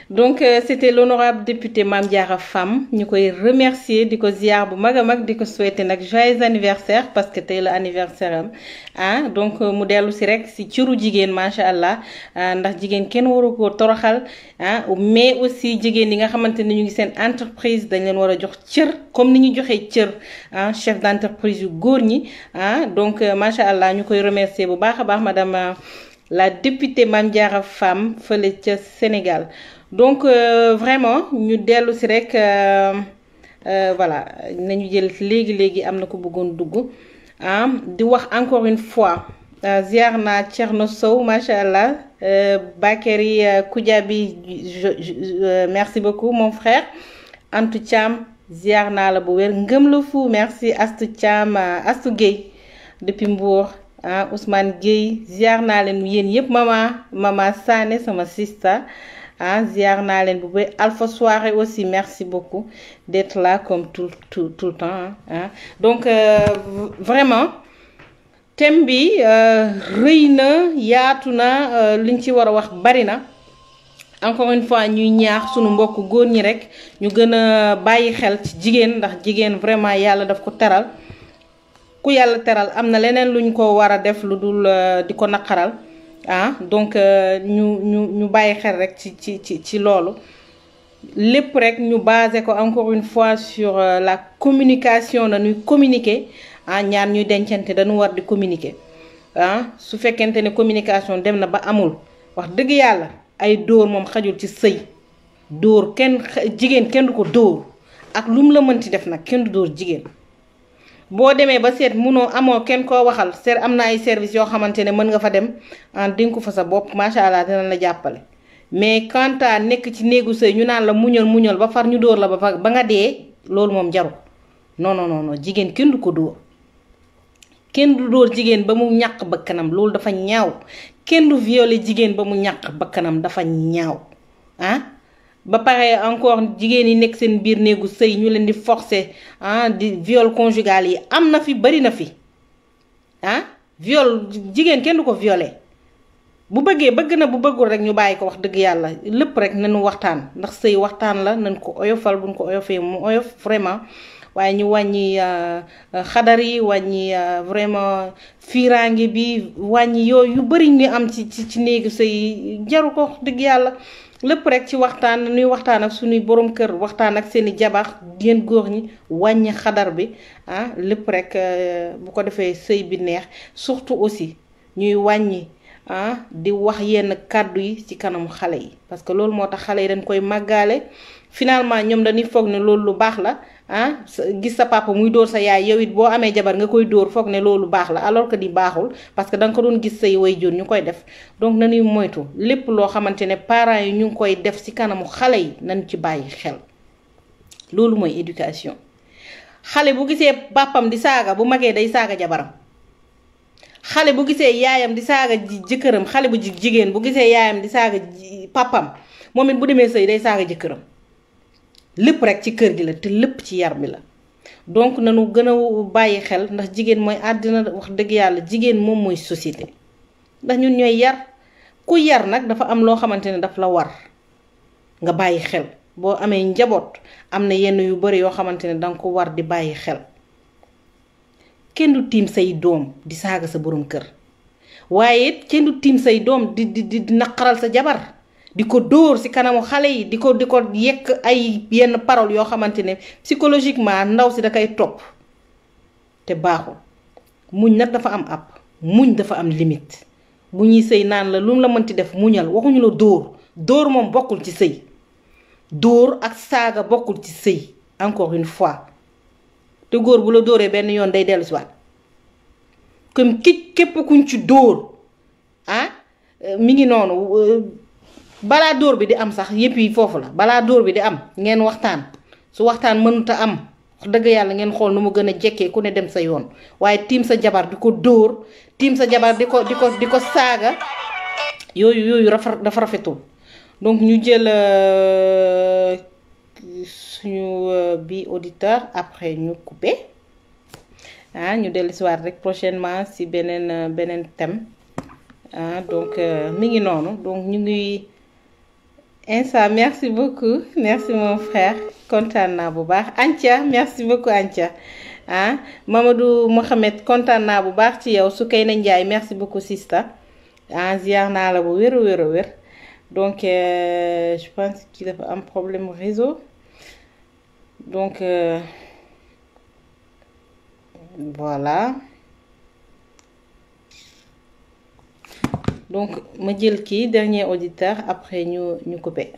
donc c'était l'honorable député Mame Diarra Fam ñu koy remercier di ko ziar bu mag a mag di ko souhaiter nag joyeux anniversaire parce que tey la anniversaire am ah donc mu dellu si rek si cëru jigéen macha allah ndax jigéen kenn waru ko toroxal ah mais aussi jigéen yi nga xamante ne ñu ngi seen entreprise dañ leen war a jox cër comme ni ñu joxee cër ah chef d'entreprise yu góor ñi ah donc macha allah ñu koy remercier bu baax a baax madame la députée Mame Diarra Fam fële ca Sénégal. donc vraiment ñu dellu si rek voilà nañu jël léegi am na ko bëggoon dugg ah di wax encore une fois ziar naa Thierno Sow macha allah Bakary Koudiaby merci beaucoup mon frère Antou Thiam ziar naa la bu wér ngëm la fu merci Astou Thiam Astou Gueye depuis Mbour Ousmane Gueye ziar naa leen yéen yëpp mama Sané sama sista ziar naa leen bu wér Alpha Soirée aussi merci beaucoup d'être là comme tout le temps donc vraiment thème bi rëy na yaatu na liñ ci war a wax bari na encore une fois ñuy ñaax sunu mbokk góor ñi rek ñu gën a bàyyi xel ci jigéen ndax jigéen vraiment yàlla daf ko teral ku yàlla teral am na leneen luñ ko war a def lu dul di ko naqaral donc ñu bàyyi xel rek ci loolu lépp rek ñu basé ko encore une fois sur la communication nañuy communiquer ñaar ñuy dencante dañu war di communiquer su fekkente ne communication dem na ba amul wax dëgg yàlla ay dóor moom xajul ci sëy dóor jigéen kenn du ko dóor ak lu mu la mënti def nag kenn du dóor jigéen boo demee ba seet amoo kenn koo waxal am na ay service yoo xamante ne mën nga fa dem dénku fa sa bopp macha allah dina la jàppale mais quant à nekk ci néegu sëy ñu naan la muñal ba far ñu dóor la ba nga dee loolu moom jaru non jigéen kenn du ko dóor kenn du dóor jigéen ba mu ñàkk bakkanam loolu dafa ñaaw kenn du violer jigéen ba mu ñàkk bakkanam dafa ñaaw ba pare encore jigéen yi nekk seen biir néegu sëy ñu leen di forcer di viol conjugal yi am na fi bari na fi viol jigéen kenn du ko violer bu bëggee bëgg na bu bëggul rek ñu bàyyi ko wax dëgg yàlla lépp rek nañu waxtaan ndax sëy waxtaan la nañ ko oyofal buñ ko oyofee mu oyof vraiment waaye ñu wàññi xadar yi wàññi vraiment fiiraange bi wàññi yooyu yu bari ñu am ci néegu sëy jaru ko wax dëgg yàlla lépp rek ci waxtaan nuy waxtaan ak suñuy borom kër waxtaan ak seeni jabar ngeen góor ñi wàññi xadar bi lépp rek bu ko defee sëy bi neex surtout aussi ñuy wàññi di wax yenn kàddu yi ci kanamu xale yi parce que loolu moo tax xale yi dañ koy màggaale finalement ñoom dañuy foog ne loolu lu baax la gis sa papa muy dóor sa yaay yow it boo amee jabar nga koy dóor foog ne loolu baax la alors que di baaxul parce que da nga ko doon gis say waajur ñu koy def donc nañuy moytu lépp loo xamante ne parents yi ñu ngi koy def ci kanamu xale yi nañ ci bàyyi xel loolu mooy éducation xale bu gisee bàppam di saaga bu magee day saaga jabaram xale bu gisee yaayam di saaga jëkkëram xale bu jigéen bu gisee yaayam di saaga papam moom it bu demee sëy day saaga jëkkëram lépp rek ci kër gi la te lépp ci yar bi la donc nanu gën a bàyyi xel ndax jigéen mooy àddina wax dëgg yàlla jigéen moom mooy société ndax ñun ñooy yar ku yar nag dafa am loo xamante ne daf la war nga bàyyi xel boo amee njaboot am na yenn yu bari yoo xamante ne danga ko war di bàyyi xel kenn du tiim say doom di saaga sa borom kër waaye it kenn du tiim say doom di naqaral sa jabar di ko dóor ci kanamu xale yi di ko yekk ay yenn parole yoo xamante ne psychologiquement ndaw si da koy topp te baaxul muñ nag dafa am ab muñ dafa am limite bu ñuy sëy naan la lu mu la mënti def muñal waxuñu la dóor moom bokkul ci sëy dóor ak saaga bokkul ci sëy encore une fois te góor bu la dóoree benn yoon day dellu si waat comme képp kuñ ci dóor mi ngi noonu balaa dóor bi di am sax yépp yi foofu la balaa dóor bi di am ngeen waxtaan su waxtaan mënuta am wax dëgg yàlla ngeen xool nu mu gën a jekkee ku ne dem sa yoon waaye tiim sa jabar di ko dóor tiim sa jabar di ko saaga yooyu dafa rafetul donc ñu jël suñu bi auditeur après ñu coupé ñu dellu si waat rek prochainement si beneen thème donc mi ngi noonu donc ñu ngi Insa merci beaucoup merci mon frère kontaan naa bu baax Antia merci beaucoup Antia Mamadou Mohamed kontaan naa bu baax ci yow Soukeyna Ndiaye merci beaucoup sista ziar naa la bu wér donc je pense qu'il dafa am problème réseau donc voilà donc ma jël kii dernier auditeur après ñu coupé.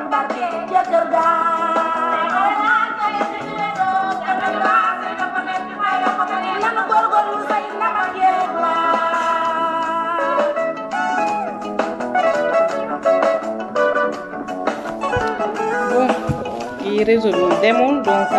amul barke jëkkër ga nanu góorgóorlu say nama jeeg la bon kii réseau bi demul donc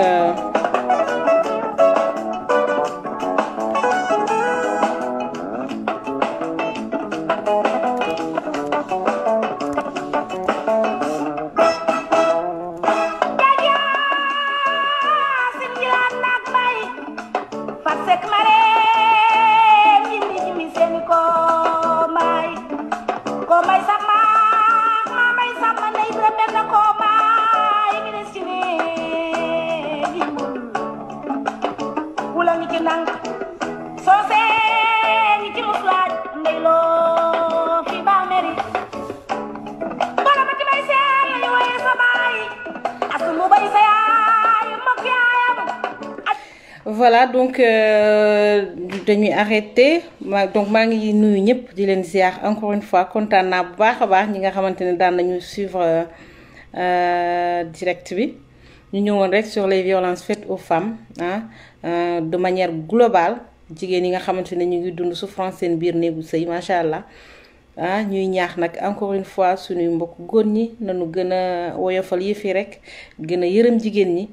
voilà donc dañuy arrêté donc maa ngi nuyu ñëpp di leen ziar encore une fois kontaan naa bu baax a baax ñi nga xamante ne daan nañu suivre direct bi ñu ñëwoon rek sur les violences faites aux femmes de manière globale jigéen yi nga xamante ne ñu ngi dund souffrance seen biir néegu sëy macha allah ñuy ñaax nag encore une fois suñuy mbokk góor ñi nañu gën a woyofal yëf yi rek gën a yërëm jigéen ñi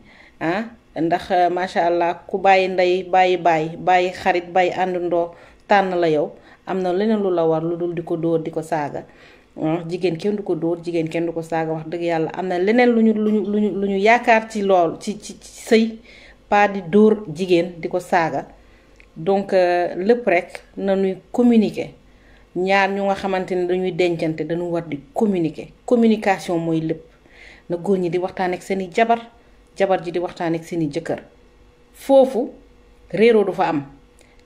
ndax macha allah ku bàyyi ndey bàyyi xarit bàyyi àndandoo tànn la yow am na leneen lu la war lu dul di ko dóor di ko saaga jigéen kenn du ko dóor jigéen kenn du ko saaga wax dëgg yàlla am na leneen lu ñu yaakaar ci lool ci sëy pas di dóor jigéen di ko saaga donc lépp rek nañuy communiquer ñaar ñu nga xamante ne dañuy dencante dañu war di communiquer communication mooy lépp na góor ñi di waxtaan ak seeni jabar ji di waxtaan ak seeni jëkkër foofu réeroo du fa am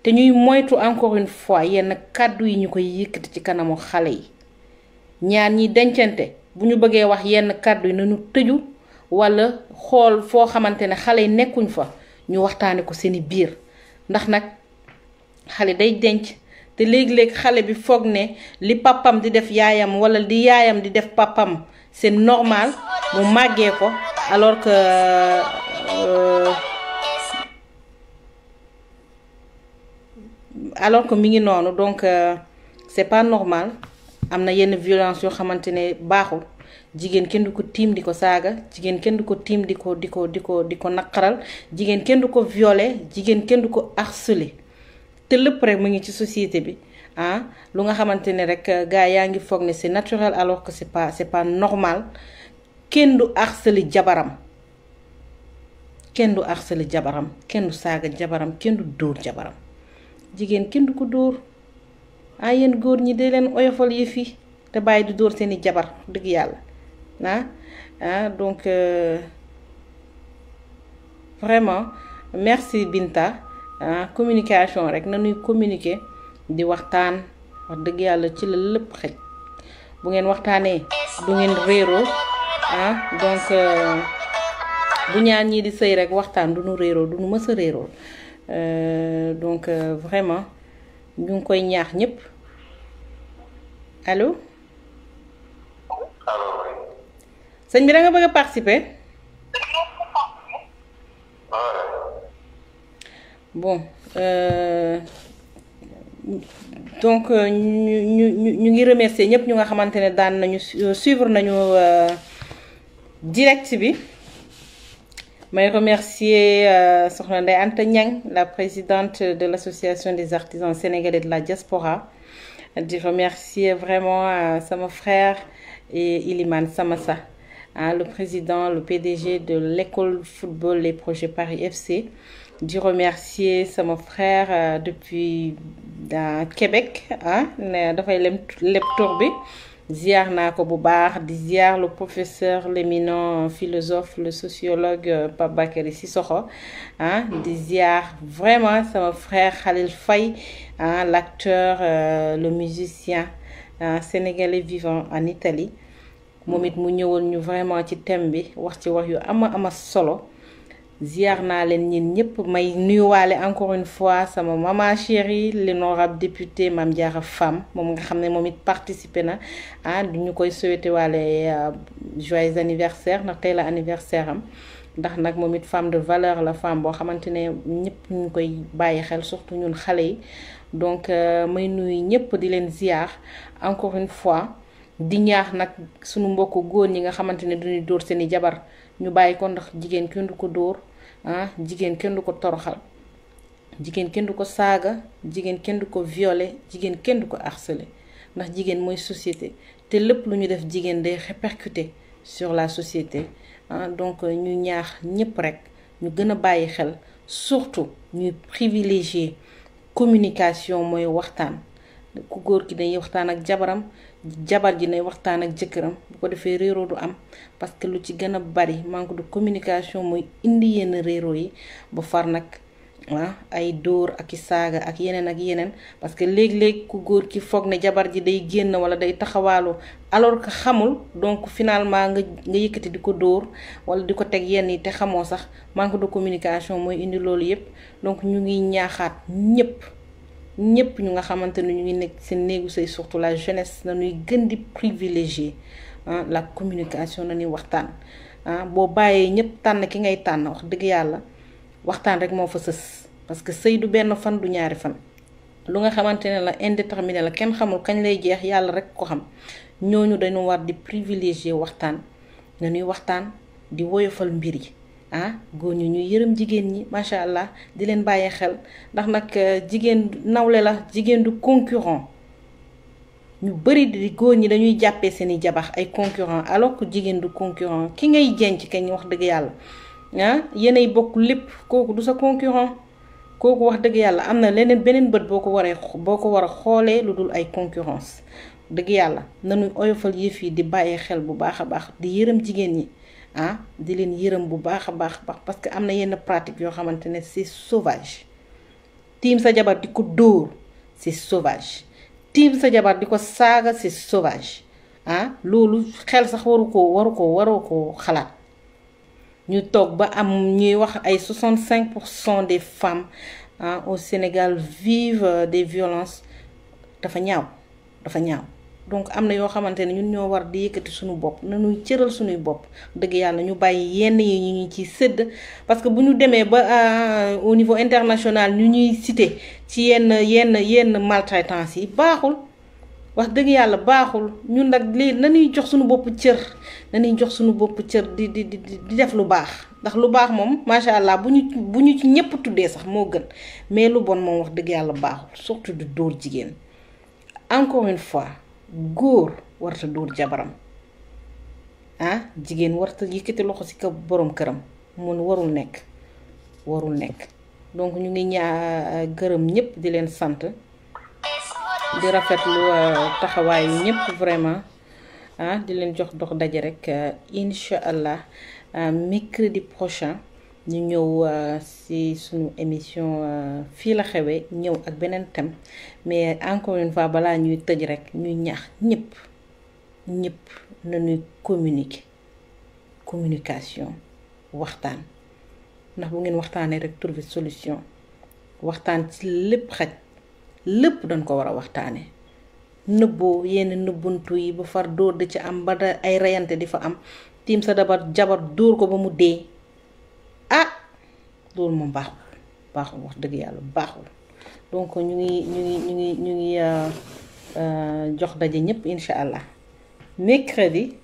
te ñuy moytu encore une fois yenn kàddu yi ñu koy yëkkati ci kanamu xale yi ñaar ñi dencante bu ñu bëggee wax yenn kàddu yi nañu tëju walla xool foo xamante ne xale yi nekkuñ fa ñu waxtaane ko seeni biir ndax nag xale day denc te léegi-léegi xale bi foog ne li papam di def yaayam walla li yaayam di def papam c'est normal mu màggee ko alors que mi ngi noonu donc c'est pas normal am na yenn violence yoo xamante ne baaxul jigéen kenn du ko tiim di ko saaga jigéen kenn du ko tiim di ko naqaral jigéen kenn du ko violer jigéen kenn du ko harceler te lépp rek mu ngi ci société bi lu nga xamante ne rek gars yaa ngi foog ne c'est naturel alors que c'est pas normal kenn du harceler jabaram kenn du saaga jabaram kenn du dóor jabaram jigéen kenn du ko dóor yéen góor ñi de leen oyofal yi fi te bàyyi di dóor seeni jabar dëgg yàlla donc vraiment merci Binta communication rek nañuy communiquer di waxtaan wax dëgg yàlla ci la lépp xëj bu ngeen waxtaanee du ngeen réeroo donc bu ñaar ñii di sëy rek waxtaan du nu réeroo du nu mës a réeroo donc vraiment ñu ngi koy ñaax ñëpp allo sëñ bi da nga bëgg a participer bon donc ñu ngi remercier ñëpp ñu nga xamante ne daan nañu suivre nañu direct bi may remercier soxna Ndeye Anta Niang la présidente de l'association des artisans sénégalais de la diaspora di remercier vraiment sama frère et Ilimane Samassa le président le PDG de l'école football les projets Paris FC di remercier sama frère depuis Québec dafay leb tour bi ziar naa ko bu baax di ziar le professeur l'éminent philosophe le sociologue Pape Bakary Sissoko di ziar vraiment sama frère Khalil Faye l'acteur le musicien sénégalais vivant en Italie moom it mu ñëwoon ñu vraiment ci thème bi wax ci wax yu ama solo ziar naa leen ñin ñëpp may nuyuwaale encore une fois sama maman chérie l'honorable député Mame Diarra Fam moom nga xam ne moom it participé na du ñu koy souhaité waale joyeux anniversaire ndax tey la anniversaire am ndax nag moom it femme de valeur la femme boo xamante ne ñëpp ñu koy bàyyi xel surtout ñun xale yi donc may nuyu ñëpp di leen ziar encore une fois di ñaax nag suñu mbokku góor ñi nga xamante ne duñuy dóor seeni jabar ñu bàyyi ko ndax jigéen kenn du ko dóor jigéen kenn du ko toroxal jigéen kenn du ko saaga jigéen kenn du ko violer jigéen kenn du ko harceler ndax jigéen mooy société te lépp lu ñu def jigéen day répercuter sur la société donc ñu ñaax ñëpp rek ñu gën a bàyyi xel surtout ñuy privilégier communication mooy waxtaan ku góor ki day waxtaan ak jabaram jabar ji nay waxtaan ak jëkkëram bu ko defee réeroo du am parce que lu ci gën a bari manque de communication mooy indi yenn réeroo yi ba far nag ay dóor ak i saaga ak yeneen parce que léeg-léeg ku góor ki foog ne jabar ji day génn wala day taxawaalu alors que xamul donc finalement nga yëkkati di ko dóor wala di ko teg yenn yi te xamoo sax manque de communication mooy indi loolu yépp donc ñu ngi ñaaxaat ñëpp ñu nga xamante ne ñu ngi nekk seen néegu sëy surtout la jeunesse nañuy gën di privilégier la communication nañuy waxtaan boo bàyyee ñëpp tànn ki ngay tànn wax dëgg yàlla waxtaan rek moo fa sës parce que sëy du benn fan du ñaari fan lu nga xamante ne la indéterminé la kenn xamul kañ lay jeex yàlla rek ko xam ñooñu dañu war di privilégier waxtaan nañuy waxtaan di woyofal mbir yi góor ñi ñuy yërëm jigéen ñi macha allah di leen bàyyi xel ndax nag jigéen nawle la jigéen du concurrent ñu bari di góor ñi dañuy jàppee seeni jabax ay concurrent alors que jigéen du concurrent ki ngay jenc kañ wax dëgg yàlla yéenay bokk lépp kooku du sa concurrent kooku wax dëgg yàlla am na leneen beneen bët boo ko war a xoolee lu dul ay concurrence dëgg yàlla nañuy oyofal yëf yi di bàyyi xel bu baax a baax di yërëm jigéen ñi di leen yërëm bu baax a baax parce que am na yenn pratique yoo xamante ne c'est sauvage tiim sa jabar di ko dóor c'est sauvage tiim sa jabar di ko saaga c'est sauvage loolu xel sax waroo ko xalaat ñu toog ba am ñuy wax ay 65% des femmes au Sénégal vivent des violences dafa ñaaw donc am na yoo xamante ne ñun ñoo war di yëkkati suñu bopp nañuy cëral suñuy bopp dëgg yàlla ñu bàyyi yenn yi ñu ciy sédd parce que bu ñu demee ba au niveau international ñu ñuy cité ci yenn maltraitance yi baaxul wax dëgg yàlla baaxul ñun nag lii nañuy jox suñu bopp cër di def lu baax ndax lu baax moom macha allah bu ñu ci ñëpp tuddee sax moo gën mais lu bon moom wax dëgg yàlla baaxul surtout du dóor jigéen encore une fois góor warta dóor jabaram jigéen warta yëkkati loxo ci kaw borom këram mun warul nekk donc ñu ngi gërëm ñëpp di leen sant di rafetlu taxawaayu ñëpp vraiment di leen jox dox daje rek incha allah mercredi prochain ñu ñëw ci suñu émission fii la xewee ñëw ak beneen thème mais encore une fois balaa ñuy tëj rek ñuy ñaax ñëpp nañuy communication waxtaan ndax bu ngeen waxtaanee rek trouver solution waxtaan ci lépp xaj lépp dañ ko war a waxtaanee nëbboo yenn nëbbuntu yi ba far dóor di ci am ba ay reyante di fa am tiim sa jabar dóor ko ba mu dee loolu moom baaxul wax dëgg yàlla baaxul donc ñu ngi jox daje ñëpp incha allah mercredi